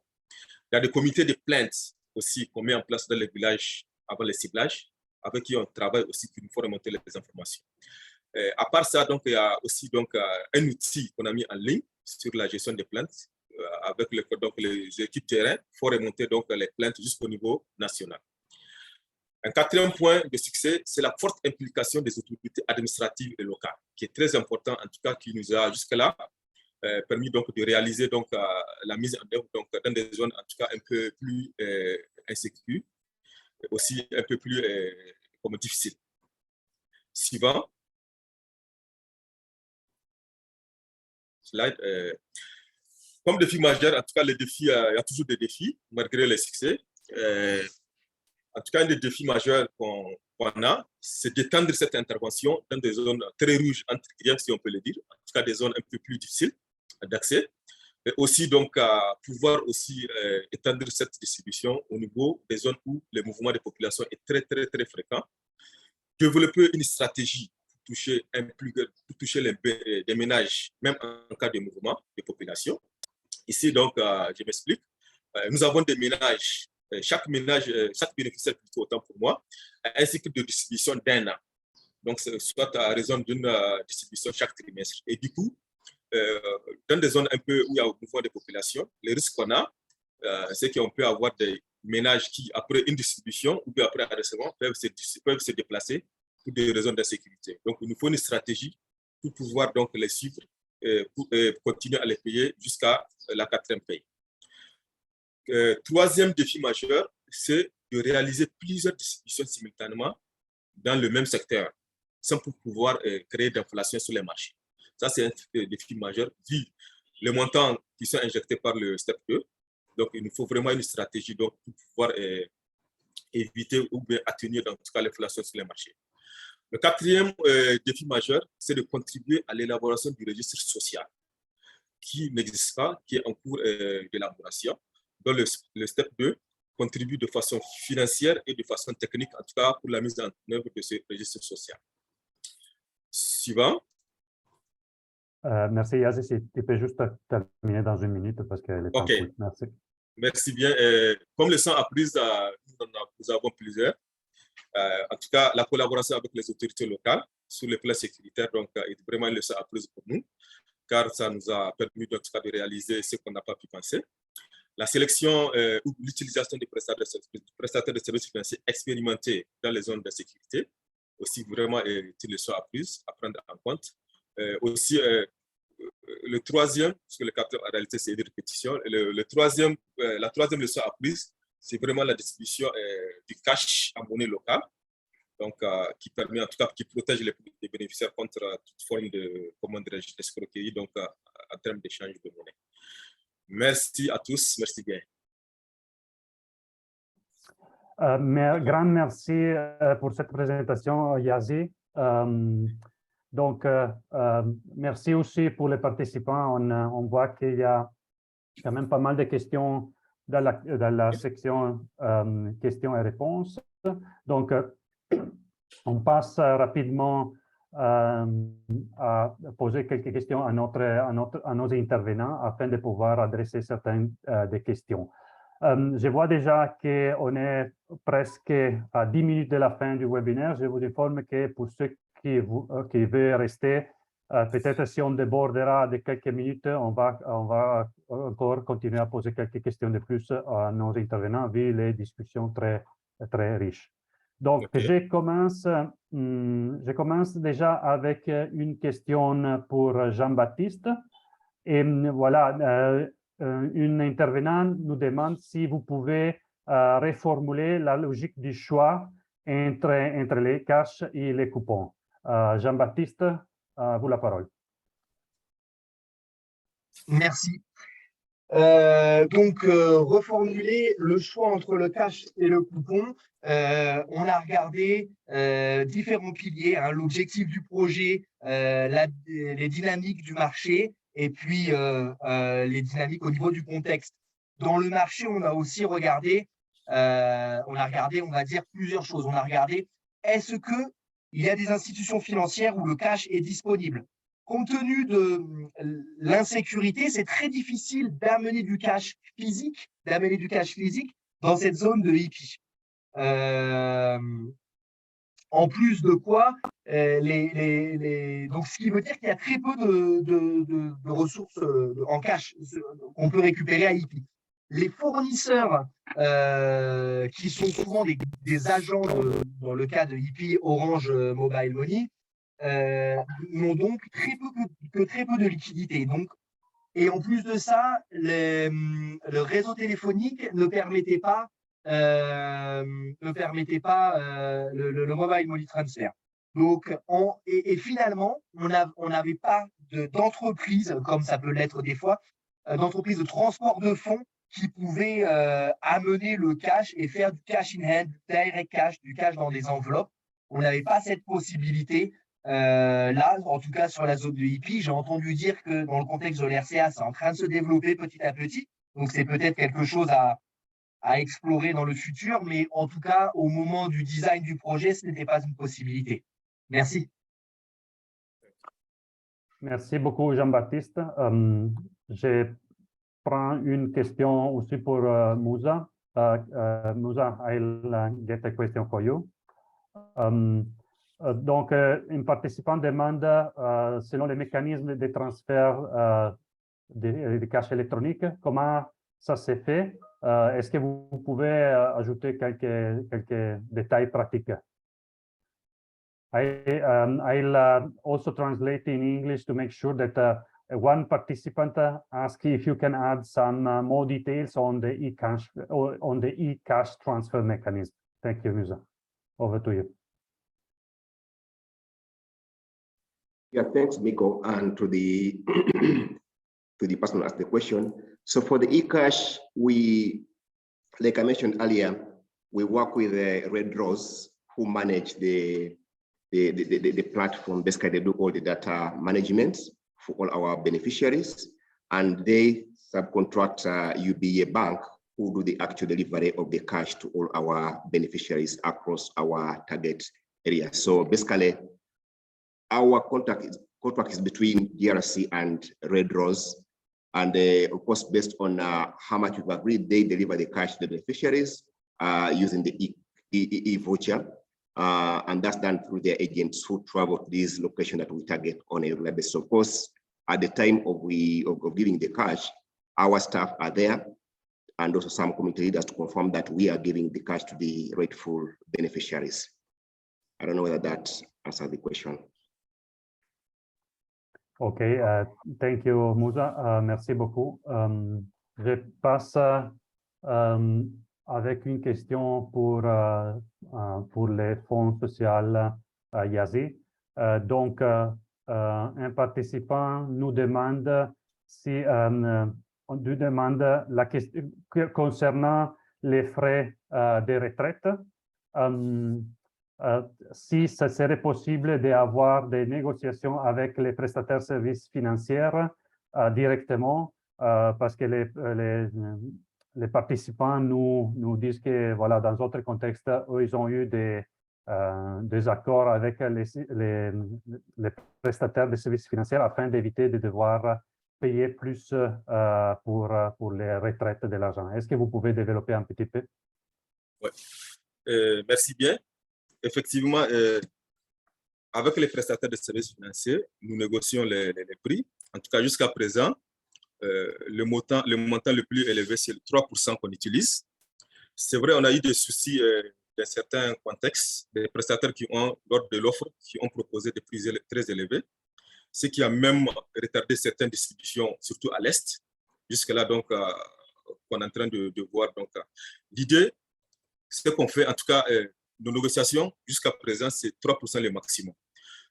Il y a des comités de plaintes aussi qu'on met en place dans les villages avant les ciblages, avec qui on travaille aussi pour nous faire remonter les informations. À part ça, donc, il y a aussi donc, un outil qu'on a mis en ligne sur la gestion des plaintes avec les équipes terrain pour remonter donc, les plaintes jusqu'au niveau national. Un quatrième point de succès, c'est la forte implication des autorités administratives et locales, qui est très important, en tout cas, qui nous a jusque-là permis donc, de réaliser donc, la mise en œuvre donc, dans des zones en tout cas un peu plus insécures, aussi un peu plus difficiles. Suivant. Slide. Comme défi majeur, en tout cas, les défis, il y a toujours des défis, malgré les succès. En tout cas, un des défis majeurs qu'on a, c'est d'étendre cette intervention dans des zones très rouges, entre guillemets, si on peut le dire, en tout cas des zones un peu plus difficiles d'accès, et aussi donc à pouvoir aussi étendre cette distribution au niveau des zones où le mouvement de population est très, très, très fréquent. Développer une stratégie toucher des ménages, même en cas de mouvement de population. Ici, donc, je m'explique. Nous avons des ménages, chaque bénéficiaire, plutôt autant pour moi, a un cycle de distribution d'1 an. Donc, soit à raison d'une distribution chaque trimestre. Et du coup, dans des zones un peu où il y a un mouvement de population, le risque qu'on a, c'est qu'on peut avoir des ménages qui, après une distribution ou bien après un recevement, peuvent se déplacer pour des raisons d'insécurité. Donc, il nous faut une stratégie pour pouvoir donc les suivre pour continuer à les payer jusqu'à la 4e paye. Troisième défi majeur, c'est de réaliser plusieurs distributions simultanément dans le même secteur, sans pouvoir créer d'inflation sur les marchés. Ça, c'est un défi majeur, vu les montants qui sont injectés par le STEP 2. Donc, il nous faut vraiment une stratégie donc, pour pouvoir éviter ou bien atténuer en tout cas l'inflation sur les marchés. Le 4e défi majeur, c'est de contribuer à l'élaboration du registre social qui n'existe pas, qui est en cours d'élaboration, dont le STEP 2 contribue de façon financière et de façon technique, en tout cas pour la mise en œuvre de ce registre social. Suivant. Merci, Yazi. Si tu peux juste terminer dans 1 minute parce qu'elle est en cours. Merci. Merci bien. Comme le sang a pris, nous avons plusieurs. En tout cas, la collaboration avec les autorités locales sur le plan sécuritaire donc, est vraiment le sang a pris pour nous, car ça nous a permis en tout cas, de réaliser ce qu'on n'a pas pu penser. La sélection ou l'utilisation des prestataires de services financiers expérimentés dans les zones de sécurité, aussi vraiment est une leçon apprise, à prendre en compte. Aussi, le 3e, parce que le 4e en réalité c'est une répétition, la 3e leçon apprise, c'est vraiment la distribution du cash en monnaie locale, donc qui permet en tout cas, qui protège les bénéficiaires contre toute forme de, d'escroquerie, donc en termes d'échange de monnaie. Merci à tous, merci bien. Grand merci pour cette présentation, Yazi. Donc, merci aussi pour les participants. On voit qu'il y a quand même pas mal de questions dans la section questions et réponses. Donc, on passe rapidement à poser quelques questions à nos intervenants afin de pouvoir adresser certaines des questions. Je vois déjà qu'on est presque à 10 minutes de la fin du webinaire. Je vous informe que pour ceux qui veulent rester, peut-être si on débordera de quelques minutes, on va encore continuer à poser quelques questions de plus à nos intervenants vu les discussions très, très riches. Donc, je commence déjà avec une question pour Jean-Baptiste. Et voilà, un intervenant nous demande si vous pouvez reformuler la logique du choix entre les cash et les coupons. Jean-Baptiste, à vous la parole. Merci. Donc, reformuler le choix entre le cash et le coupon. On a regardé différents piliers, hein, l'objectif du projet, les dynamiques du marché et puis les dynamiques au niveau du contexte. Dans le marché, on a aussi regardé, on va dire, plusieurs choses. On a regardé, est-ce qu'il y a des institutions financières où le cash est disponible? Compte tenu de l'insécurité, c'est très difficile d'amener du cash physique, dans cette zone de hippie. En plus de quoi, donc ce qui veut dire qu'il y a très peu de ressources en cash qu'on peut récupérer à hippie. Les fournisseurs qui sont souvent des agents dans le cas de hippie, Orange Mobile Money, n'ont donc très peu de liquidités. Donc, et en plus de ça, le réseau téléphonique ne permettait pas le mobile money transfer. Donc, et finalement, on n'avait pas d'entreprise, comme ça peut l'être des fois, d'entreprise de transport de fonds qui pouvait amener le cash et faire du cash in hand, direct cash, du cash dans des enveloppes. On n'avait pas cette possibilité. Là, en tout cas sur la zone de hippie, j'ai entendu dire que dans le contexte de l'RCA, c'est en train de se développer petit à petit. Donc, c'est peut-être quelque chose à explorer dans le futur, mais en tout cas, au moment du design du projet, ce n'était pas une possibilité. Merci. Merci beaucoup, Jean-Baptiste. Je prends une question aussi pour Musa. Musa, I'll get a question for you. Donc, un participant demande, selon les mécanismes de transfert de cash électronique, comment ça s'est fait? Est-ce que vous pouvez ajouter quelques détails pratiques? I'll also translate in English to make sure that one participant asked if you can add some more details on the e-cash transfer mechanism. Thank you, Musa. Over to you. Yeah, thanks, Miko, and to the to the person who asked the question. So for the eCash, we, like I mentioned earlier, we work with Red Rose, who manage the platform. Basically, they do all the data management for all our beneficiaries, and they subcontract UBA Bank, who do the actual delivery of the cash to all our beneficiaries across our target area. So basically, our contract is between DRC and Red Rose, and of course, based on how much we've agreed, they deliver the cash to the beneficiaries using the e-voucher. And that's done through their agents who travel to these locations that we target on a regular basis. Of course, at the time of giving the cash, our staff are there, and also some community leaders to confirm that we are giving the cash to the rightful beneficiaries. I don't know whether that answers the question. OK, thank you, Musa. Merci beaucoup. Je passe avec une question pour les fonds sociaux Yazi. Donc, un participant nous demande si on nous demande la question concernant les frais de retraite. Si ça serait possible d'avoir des négociations avec les prestataires de services financiers directement, parce que les participants nous disent que, voilà, dans d'autres contextes, eux, ils ont eu des accords avec les prestataires de services financiers afin d'éviter de devoir payer plus pour les retraites de l'argent. Est-ce que vous pouvez développer un petit peu? Oui, merci bien. Effectivement, avec les prestataires de services financiers, nous négocions les prix. En tout cas, jusqu'à présent, le montant le plus élevé, c'est le 3% qu'on utilise. C'est vrai, on a eu des soucis dans certains contextes, des prestataires qui ont, lors de l'offre, qui ont proposé des prix très élevés, ce qui a même retardé certaines distributions, surtout à l'Est. Jusque-là, donc, on est en train de voir. Donc, l'idée, ce qu'on fait, en tout cas, nos négociations, jusqu'à présent, c'est 3% le maximum.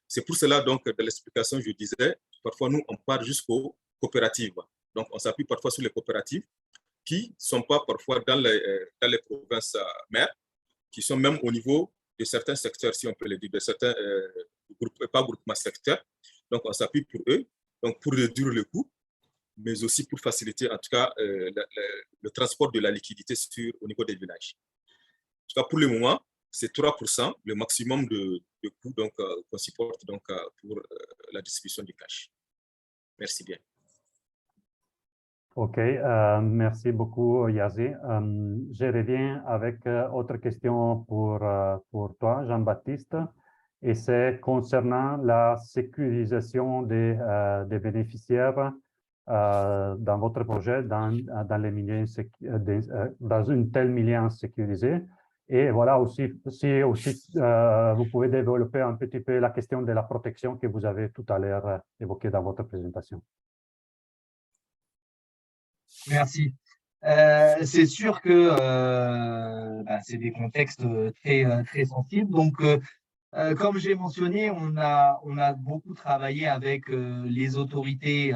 C'est pour cela, donc, dans l'explication, je disais, parfois, nous, on part jusqu'aux coopératives. Donc, on s'appuie parfois sur les coopératives qui ne sont pas parfois dans les provinces mères, qui sont même au niveau de certains secteurs, si on peut le dire, de certains pas groupements secteurs. Donc, on s'appuie pour eux, donc pour réduire le coût, mais aussi pour faciliter, en tout cas, le transport de la liquidité au niveau des villages. En tout cas, pour le moment, c'est 3%, le maximum de coût qu'on supporte pour la distribution du cash. Merci bien. OK, merci beaucoup, Yazi. Je reviens avec autre question pour toi, Jean-Baptiste, et c'est concernant la sécurisation des bénéficiaires dans votre projet, dans les milieux dans un tel milieu insécurisé. Et voilà aussi, si aussi vous pouvez développer un petit peu la question de la protection que vous avez tout à l'heure évoquée dans votre présentation. Merci. C'est sûr que c'est des contextes très sensibles. Donc, comme j'ai mentionné, on a beaucoup travaillé avec les autorités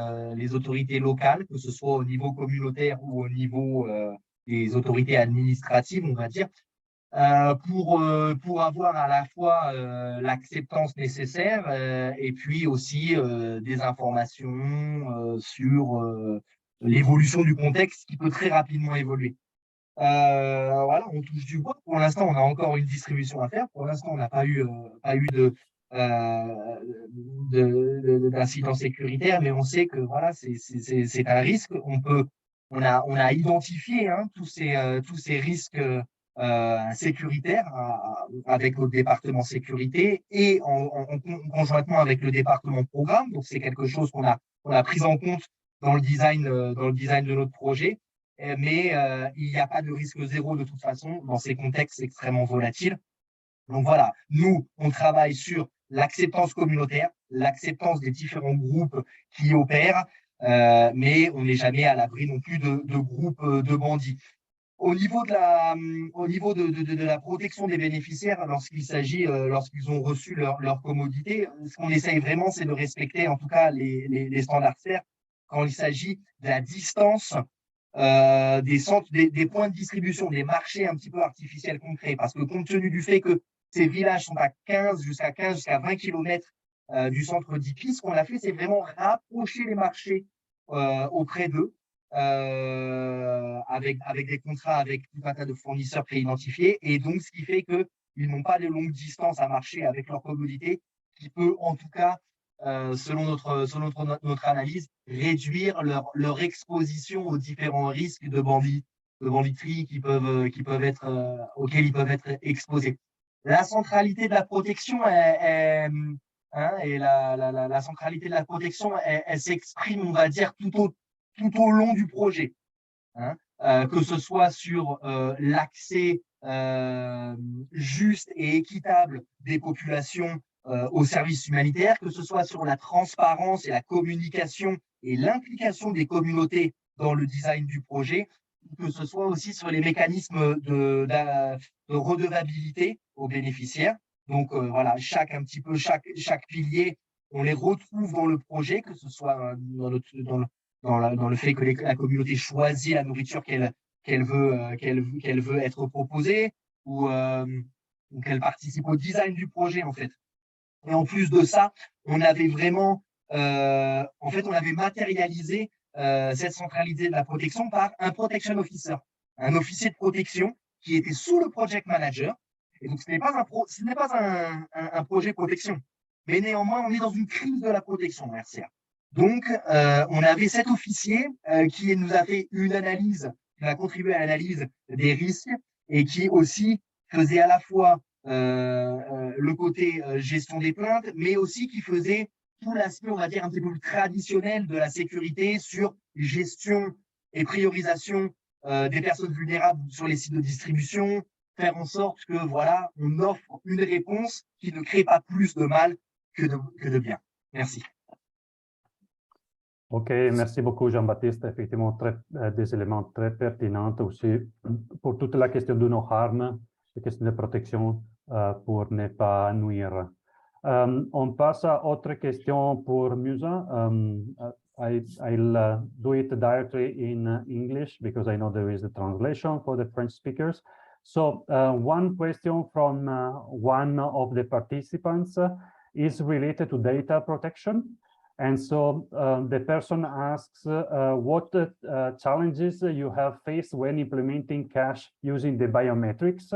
locales, que ce soit au niveau communautaire ou au niveau des autorités administratives, on va dire, pour avoir à la fois l'acceptance nécessaire et puis aussi des informations sur l'évolution du contexte qui peut très rapidement évoluer. Voilà, on touche du bois. Pour l'instant, on a encore une distribution à faire. Pour l'instant, on n'a pas eu d'incidents sécuritaires, mais on sait que voilà, c'est un risque. On a identifié tous ces risques sécuritaires avec notre département sécurité et conjointement avec le département programme. Donc c'est quelque chose qu'on a pris en compte dans le design de notre projet. Mais il n'y a pas de risque zéro de toute façon dans ces contextes extrêmement volatiles. Donc voilà, nous, on travaille sur l'acceptance communautaire, l'acceptance des différents groupes qui opèrent, mais on n'est jamais à l'abri non plus de groupes de bandits. Au niveau de la protection des bénéficiaires, lorsqu'ils ont reçu leur commodité, ce qu'on essaye vraiment, c'est de respecter en tout cas les standards FAIR quand il s'agit de la distance des centres, des points de distribution, des marchés un petit peu artificiels concrets, parce que compte tenu du fait que ces villages sont à 15 jusqu'à 20 km du centre d'IPI, ce qu'on a fait, c'est vraiment rapprocher les marchés auprès d'eux, avec des contrats avec tout un tas de fournisseurs préidentifiés, et donc ce qui fait qu'ils n'ont pas de longues distances à marcher avec leur commodité, qui peut en tout cas, selon notre analyse, réduire leur exposition aux différents risques de banditerie auxquels ils peuvent être exposés. La centralité de la protection la centralité de la protection, elle s'exprime, on va dire, tout au long du projet, que ce soit sur l'accès juste et équitable des populations aux services humanitaires, que ce soit sur la transparence et la communication et l'implication des communautés dans le design du projet, que ce soit aussi sur les mécanismes de redevabilité aux bénéficiaires. Donc voilà, chaque pilier, on les retrouve dans le projet, que ce soit dans le fait que la communauté choisit la nourriture qu'elle veut être proposée, ou qu'elle participe au design du projet en fait. Et en plus de ça, on avait vraiment, on avait matérialisé cette centralité de la protection par un protection officer, un officier de protection qui était sous le project manager. Et donc, ce n'est pas un projet protection, mais néanmoins, on est dans une crise de la protection en RCA. Donc, on avait cet officier qui nous a fait une analyse, qui a contribué à l'analyse des risques et qui aussi faisait à la fois le côté gestion des plaintes, mais aussi qui faisait tout l'aspect, on va dire, un petit peu plus traditionnel de la sécurité sur gestion et priorisation des personnes vulnérables sur les sites de distribution, faire en sorte que, voilà, on offre une réponse qui ne crée pas plus de mal que de bien. Merci. Ok, merci beaucoup Jean-Baptiste. Effectivement, des éléments très pertinents aussi pour toute la question du no-harm, la question de protection pour ne pas nuire. On passe à autre question pour Musa. I'll do it directly in English because I know there is a translation for the French speakers. So one question from one of the participants is related to data protection. And so the person asks what challenges you have faced when implementing cache using the biometrics.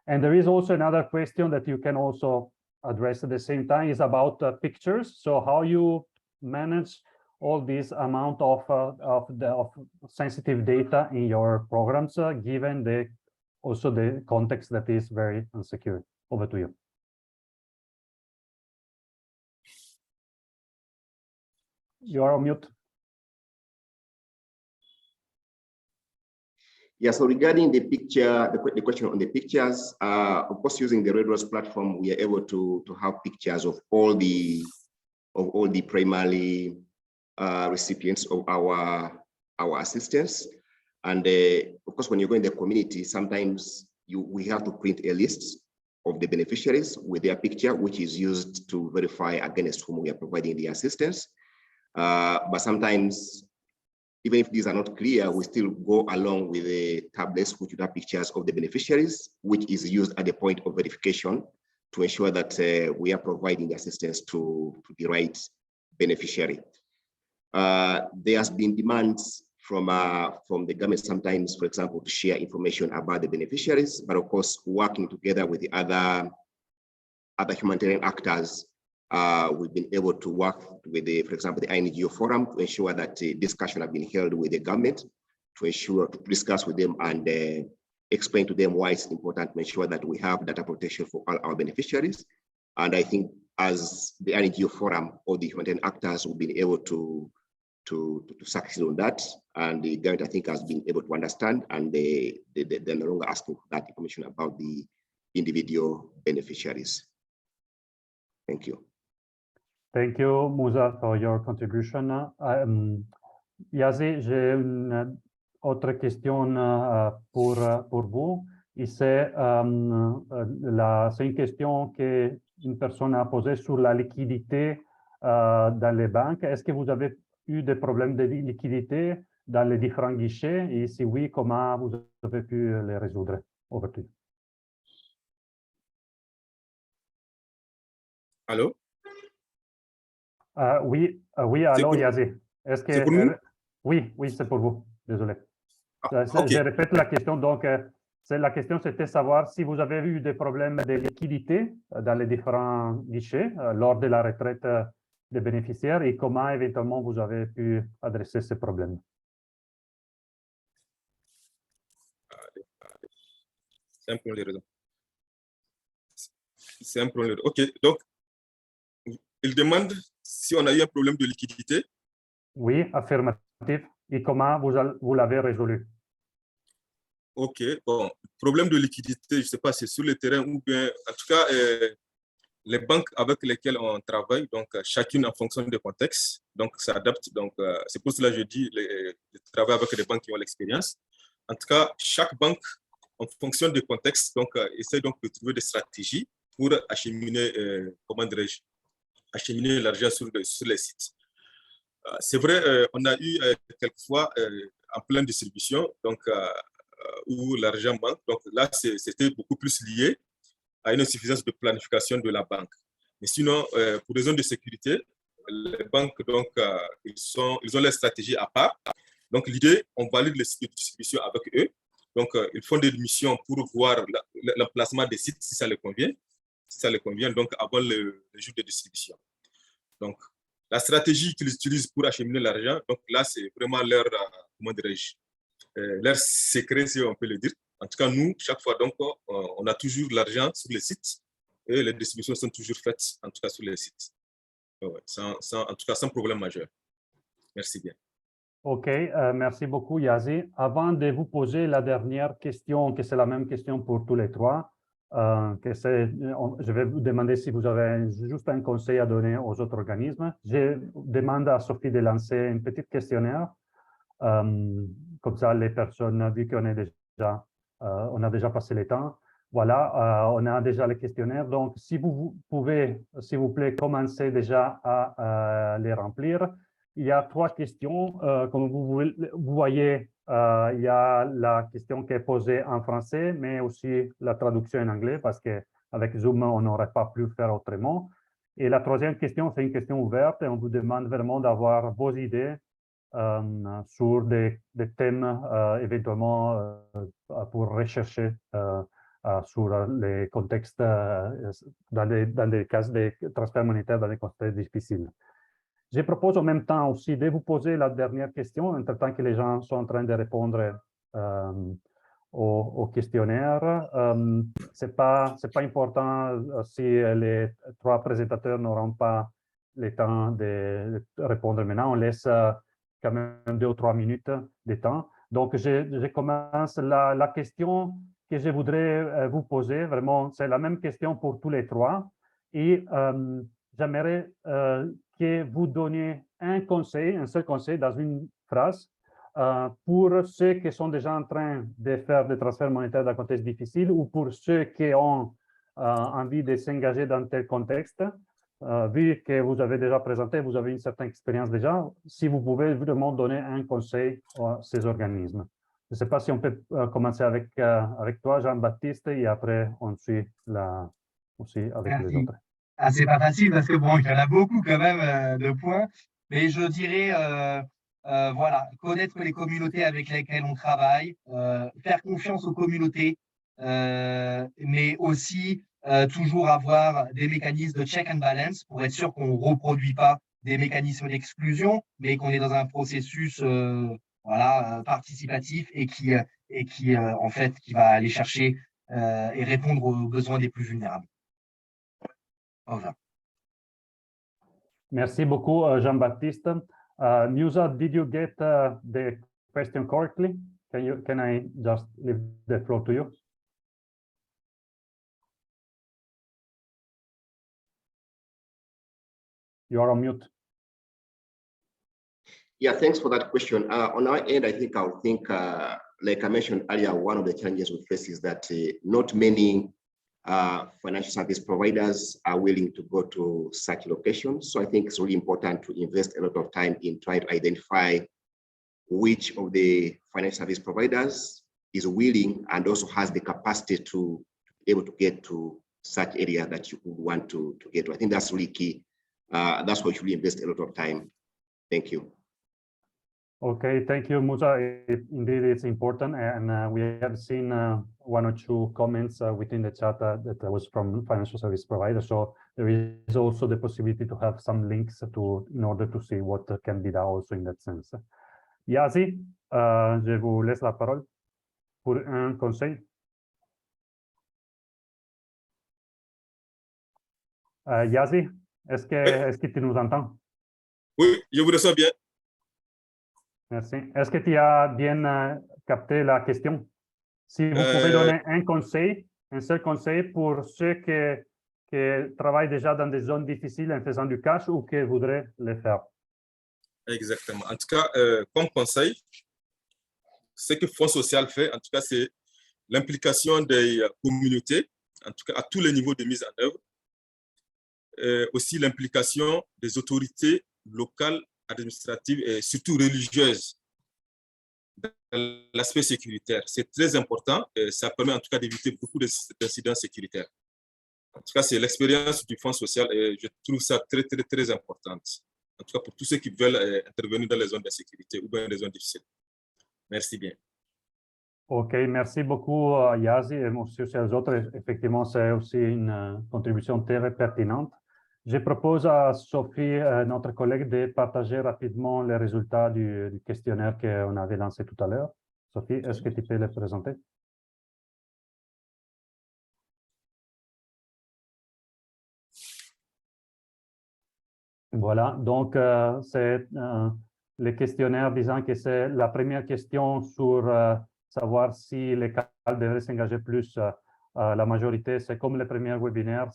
And there is also another question that you can also address at the same time is about pictures. So how you manage all this amount of sensitive data in your programs, given also the context that is very insecure. Over to you. You are on mute. Yeah, so regarding the picture, the question on the pictures, of course, using the Red Rose platform, we are able to have pictures of all the primary recipients of our assistance. And of course, when you go in the community, sometimes we have to print a list of the beneficiaries with their picture, which is used to verify against whom we are providing the assistance. But sometimes, even if these are not clear, we still go along with the tablets which would have pictures of the beneficiaries, which is used at the point of verification to ensure that we are providing the assistance to the right beneficiary. There has been demands from the government sometimes, for example, to share information about the beneficiaries, but of course, working together with the other other humanitarian actors, we've been able to work with, for example, the INGO Forum to ensure that discussion have been held with the government to discuss with them and explain to them why it's important to ensure that we have data protection for all our beneficiaries. And I think as the INGO Forum, all the humanitarian actors will be able to succeed on that. And the government, I think, has been able to understand, and they're no longer asking for that information about the individual beneficiaries. Thank you. Thank you, Musa, for your contribution. Yazi, j'ai une autre question pour vous. Et c'est une question qu'une personne a posée sur la liquidité dans les banques. Est-ce que vous avez eu des problèmes de liquidité dans les différents guichets? Et si oui, comment vous avez pu les résoudre? Over to you. Allô? Oui, allô, Yazi. Est-ce que... C'est pour nous? Oui, c'est pour vous. Désolé. Okay. Je répète la question. Donc, la question, c'était savoir si vous avez eu des problèmes de liquidité dans les différents guichets lors de la retraite des bénéficiaires et comment éventuellement vous avez pu adresser ces problèmes. C'est un peu les raisons. C'est un problème. OK, donc, il demande si on a eu un problème de liquidité. Oui, affirmatif. Et comment vous l'avez résolu? OK, bon, problème de liquidité, je ne sais pas si c'est sur le terrain ou bien, en tout cas, les banques avec lesquelles on travaille, donc chacune en fonction du contexte, donc ça adapte. Donc, c'est pour cela que je dis de travailler avec des banques qui ont l'expérience. En tout cas, chaque banque, en fonction du contexte, donc essaie donc de trouver des stratégies pour acheminer, comment dirais-je, acheminer l'argent sur les sites. C'est vrai, on a eu quelquefois en pleine distribution, donc où l'argent manque. Donc là, c'était beaucoup plus lié à une insuffisance de planification de la banque. Mais sinon, pour raison de sécurité, les banques, donc, ils ont leur stratégie à part. Donc l'idée, on valide les sites de distribution avec eux. Donc, ils font des missions pour voir l'emplacement des sites si ça les convient. Si ça les convient, donc avant le jour de distribution. Donc, la stratégie qu'ils utilisent pour acheminer l'argent, donc là, c'est vraiment leur, comment dirais-je, leur secret, si on peut le dire. En tout cas, nous, chaque fois, donc, on a toujours l'argent sur les sites et les distributions sont toujours faites, en tout cas, sur les sites. Ouais, en tout cas, sans problème majeur. Merci bien. OK, merci beaucoup, Yazi. Avant de vous poser la dernière question, que c'est la même question pour tous les trois, je vais vous demander si vous avez juste un conseil à donner aux autres organismes. Je demande à Sophie de lancer un petit questionnaire. Comme ça, les personnes, vu qu'on on a déjà passé le temps, voilà, on a déjà le questionnaire. Donc, si vous pouvez, s'il vous plaît, commencer déjà à les remplir. Il y a 3 questions. Comme vous voyez, il y a la question qui est posée en français, mais aussi la traduction en anglais, parce qu'avec Zoom, on n'aurait pas pu faire autrement. Et la 3e question, c'est une question ouverte et on vous demande vraiment d'avoir vos idées sur des thèmes éventuellement pour rechercher sur les contextes, dans des cas de transfert monétaire dans des contextes difficiles. Je propose en même temps aussi de vous poser la dernière question, entre-temps que les gens sont en train de répondre au questionnaire. Ce n'est pas important si les 3 présentateurs n'auront pas le temps de répondre maintenant. On laisse quand même 2 ou 3 minutes de temps. Donc, je commence. La question que je voudrais vous poser, vraiment, c'est la même question pour tous les 3. Et j'aimerais que vous donniez un seul conseil dans une phrase pour ceux qui sont déjà en train de faire des transferts monétaires dans un contexte difficile ou pour ceux qui ont envie de s'engager dans tel contexte. Vu que vous avez déjà présenté, vous avez une certaine expérience déjà, si vous pouvez vraiment donner un conseil à ces organismes. Je ne sais pas si on peut commencer avec toi, Jean-Baptiste, et après on suit aussi avec les autres. Ah, c'est pas facile parce que bon, il y en a beaucoup quand même de points, mais je dirais, voilà, connaître les communautés avec lesquelles on travaille, faire confiance aux communautés, mais aussi toujours avoir des mécanismes de check and balance pour être sûr qu'on ne reproduit pas des mécanismes d'exclusion, mais qu'on est dans un processus participatif et qui en fait, qui va aller chercher et répondre aux besoins des plus vulnérables. Au revoir. Merci beaucoup, Jean-Baptiste. Nusa, did you get the question correctly? Can I just leave the floor to you? You are on mute. Yeah, thanks for that question. On our end, I think like I mentioned earlier, one of the challenges we face is that not many financial service providers are willing to go to such locations. So I think it's really important to invest a lot of time in trying to identify which of the financial service providers is willing and also has the capacity to be able to get to such area that you would want to get to. I think that's really key. That's why you should invest a lot of time. Thank you. Okay, thank you, Musa. Indeed, it's important, and we have seen one or two comments within the chat that was from financial service providers. So there is also the possibility to have some links in order to see what can be done also in that sense. Yazi, je vous laisse la parole pour un conseil. Yazi, est-ce que tu nous entends? Oui, je vous reçois bien. Merci. Est-ce que tu as bien capté la question? Si vous pouvez donner un seul conseil pour ceux qui travaillent déjà dans des zones difficiles en faisant du cash ou qui voudraient le faire. Exactement. En tout cas, comme conseil, ce que Fonds social fait, en tout cas, c'est l'implication des communautés, en tout cas à tous les niveaux de mise en œuvre. Aussi l'implication des autorités locales, administratives et surtout religieuses dans l'aspect sécuritaire. C'est très important et ça permet en tout cas d'éviter beaucoup d'incidents sécuritaires. En tout cas, c'est l'expérience du Fonds social et je trouve ça très, très, très importante. En tout cas, pour tous ceux qui veulent intervenir dans les zones de sécurité ou dans les zones difficiles. Merci bien. OK, merci beaucoup, Yazi, et aussi aux autres. Effectivement, c'est aussi une contribution très pertinente. Je propose à Sophie, notre collègue, de partager rapidement les résultats du questionnaire qu'on avait lancé tout à l'heure. Sophie, est-ce que tu peux les présenter? Voilà, donc c'est le questionnaire disant que c'est la première question sur savoir si les CAL devraient s'engager plus. La majorité, c'est comme le premier webinaire,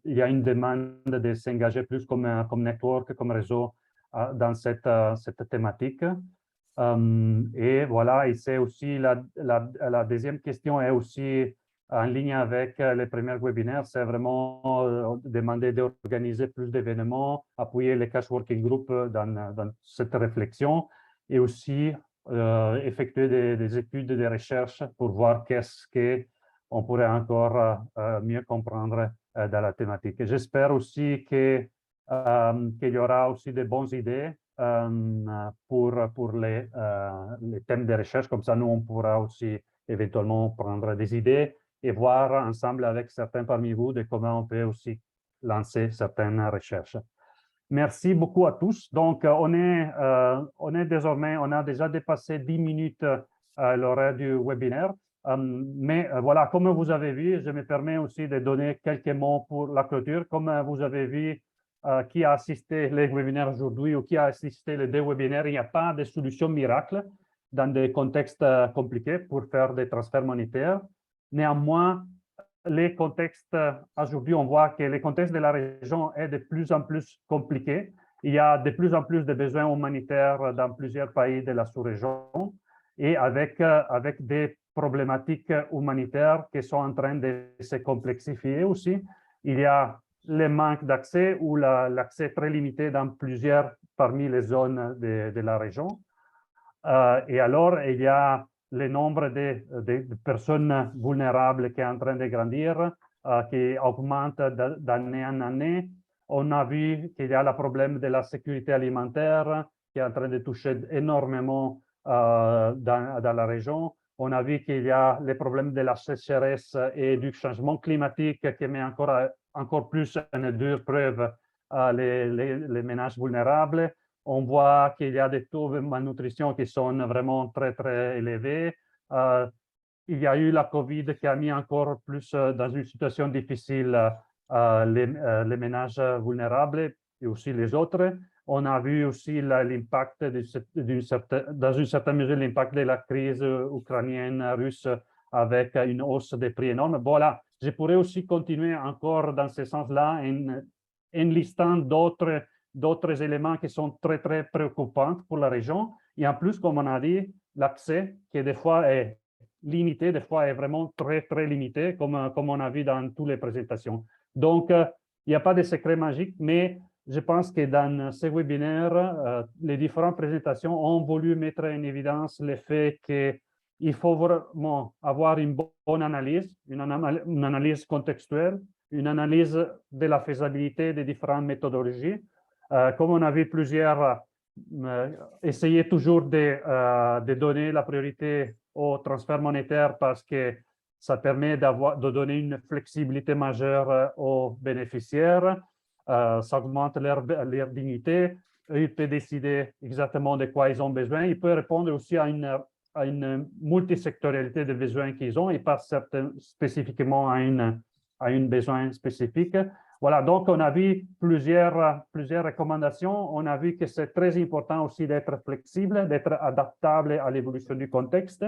il y a une demande de s'engager plus comme network, comme réseau dans cette thématique. Et voilà, et c'est aussi la deuxième question est aussi en ligne avec les premiers webinaires, c'est vraiment demander d'organiser plus d'événements, appuyer les cash working group dans cette réflexion et aussi effectuer des études de recherche pour voir qu'est-ce qu'on pourrait encore mieux comprendre dans la thématique. J'espère aussi qu'il y aura aussi de bonnes idées pour les thèmes de recherche. Comme ça, nous, on pourra aussi éventuellement prendre des idées et voir ensemble avec certains parmi vous de comment on peut aussi lancer certaines recherches. Merci beaucoup à tous. Donc, on est désormais, on a déjà dépassé 10 minutes l'horaire du webinaire. Mais voilà, comme vous avez vu, je me permets aussi de donner quelques mots pour la clôture. Comme vous avez vu, qui a assisté les webinaires aujourd'hui ou qui a assisté les deux webinaires, il n'y a pas de solution miracle dans des contextes compliqués pour faire des transferts monétaires. Néanmoins, les contextes, aujourd'hui, on voit que le contexte de la région est de plus en plus compliqué. Il y a de plus en plus de besoins humanitaires dans plusieurs pays de la sous-région et avec des problématiques humanitaires qui sont en train de se complexifier aussi. Il y a le manque d'accès ou l'accès très limité dans plusieurs parmi les zones de la région. Et alors, il y a le nombre de personnes vulnérables qui est en train de grandir, qui augmente d'année en année. On a vu qu'il y a le problème de la sécurité alimentaire qui est en train de toucher énormément dans la région. On a vu qu'il y a les problèmes de la sécheresse et du changement climatique qui met encore plus une dure preuve les ménages vulnérables. On voit qu'il y a des taux de malnutrition qui sont vraiment très, très élevés. Il y a eu la COVID qui a mis encore plus dans une situation difficile les ménages vulnérables et aussi les autres. On a vu aussi l'impact, dans une certaine mesure, l'impact de la crise ukrainienne-russe avec une hausse des prix énorme. Voilà, je pourrais aussi continuer encore dans ce sens-là en listant d'autres éléments qui sont très, très préoccupants pour la région. Et en plus, comme on a dit, l'accès qui des fois est limité, des fois est vraiment très, très limité, comme on a vu dans toutes les présentations. Donc, il n'y a pas de secret magique, mais je pense que dans ces webinaires, les différentes présentations ont voulu mettre en évidence le fait qu'il faut vraiment avoir une bonne analyse, une analyse contextuelle, une analyse de la faisabilité des différentes méthodologies. Comme on a vu plusieurs, essayer toujours de donner la priorité au transfert monétaire parce que ça permet de donner une flexibilité majeure aux bénéficiaires, ça augmente leur dignité, ils peuvent décider exactement de quoi ils ont besoin, ils peuvent répondre aussi à une multisectorialité des besoins qu'ils ont et pas spécifiquement à un besoin spécifique. Voilà, donc on a vu plusieurs recommandations. On a vu que c'est très important aussi d'être flexible, d'être adaptable à l'évolution du contexte,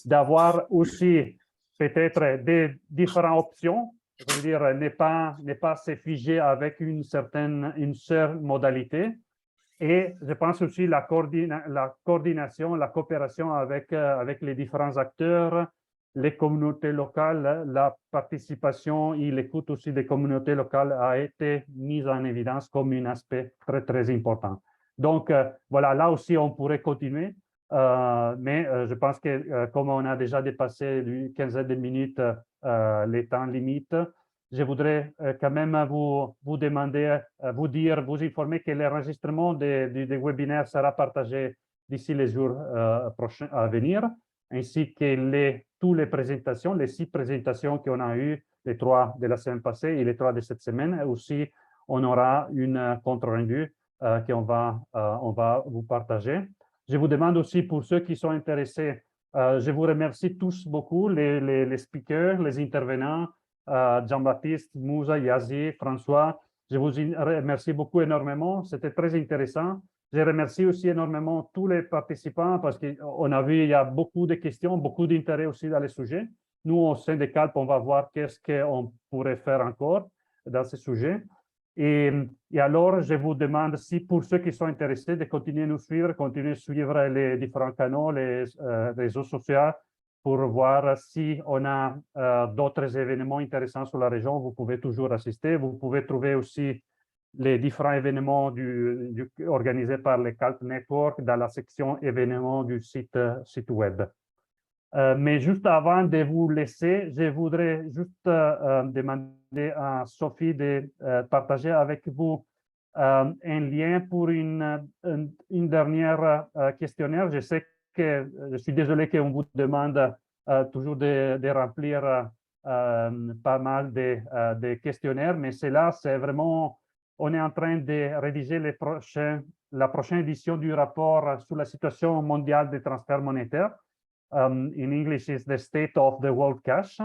d'avoir aussi peut-être des différentes options. Je veux dire, ne pas se figer avec une seule modalité. Et je pense aussi la coordination, la coopération avec les différents acteurs, les communautés locales, la participation et l'écoute aussi des communautés locales a été mise en évidence comme un aspect très, très important. Donc, voilà, là aussi, on pourrait continuer, mais je pense que comme on a déjà dépassé une quinzaine de minutes les temps limites, je voudrais quand même vous demander, vous informer que l'enregistrement des webinaires sera partagé d'ici les jours prochains à venir, ainsi que toutes les présentations, les 6 présentations qu'on a eues, les 3 de la semaine passée et les 3 de cette semaine. Et aussi, on aura une compte rendu qu'on va vous partager. Je vous demande aussi, pour ceux qui sont intéressés, je vous remercie tous beaucoup, les speakers, les intervenants, Jean-Baptiste, Moussa, Yazi, François. Je vous remercie beaucoup énormément. C'était très intéressant. Je remercie aussi énormément tous les participants parce qu'on a vu il y a beaucoup de questions, beaucoup d'intérêt aussi dans les sujets. Nous, au sein de CALP, on va voir qu'est-ce qu'on pourrait faire encore dans ces sujets. Et alors, je vous demande si pour ceux qui sont intéressés de continuer à nous suivre, continuer à suivre les différents canaux, les réseaux sociaux, pour voir si on a d'autres événements intéressants sur la région. Vous pouvez toujours assister. Vous pouvez trouver aussi les différents événements organisés par le CALP Network dans la section événements du site web. Mais juste avant de vous laisser, je voudrais juste demander à Sophie de partager avec vous un lien pour une dernière questionnaire. Je sais que je suis désolé qu'on vous demande toujours de remplir pas mal de questionnaires, mais c'est vraiment, on est en train de rédiger la prochaine édition du rapport sur la situation mondiale des transferts monétaires. In English, is the State of the World Cash.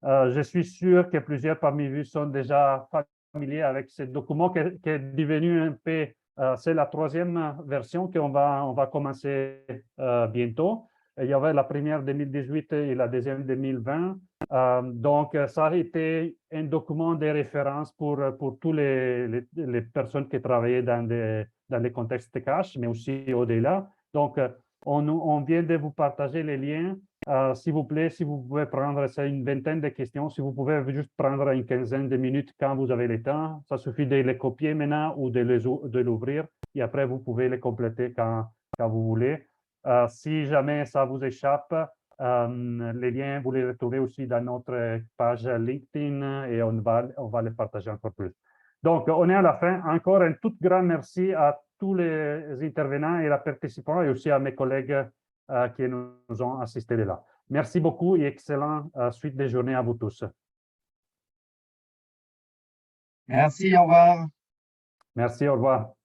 Je suis sûr que plusieurs parmi vous sont déjà familiers avec ce document qui est devenu un peu, c'est la 3e version qu'on va commencer bientôt. Il y avait la première 2018 et la deuxième 2020. Donc, ça a été un document de référence pour toutes les personnes qui travaillaient dans les contextes de cash, mais aussi au-delà. Donc, on vient de vous partager les liens. S'il vous plaît, si vous pouvez prendre, c'est une vingtaine de questions. Si vous pouvez juste prendre une quinzaine de minutes quand vous avez le temps, ça suffit de les copier maintenant ou de l'ouvrir. Et après, vous pouvez les compléter quand vous voulez. Si jamais ça vous échappe, les liens, vous les retrouvez aussi dans notre page LinkedIn et on va les partager encore plus. Donc, on est à la fin. Encore un tout grand merci à tous les intervenants et les participants et aussi à mes collègues qui nous ont assistés de là. Merci beaucoup et excellente suite des journées à vous tous. Merci, au revoir. Merci, au revoir.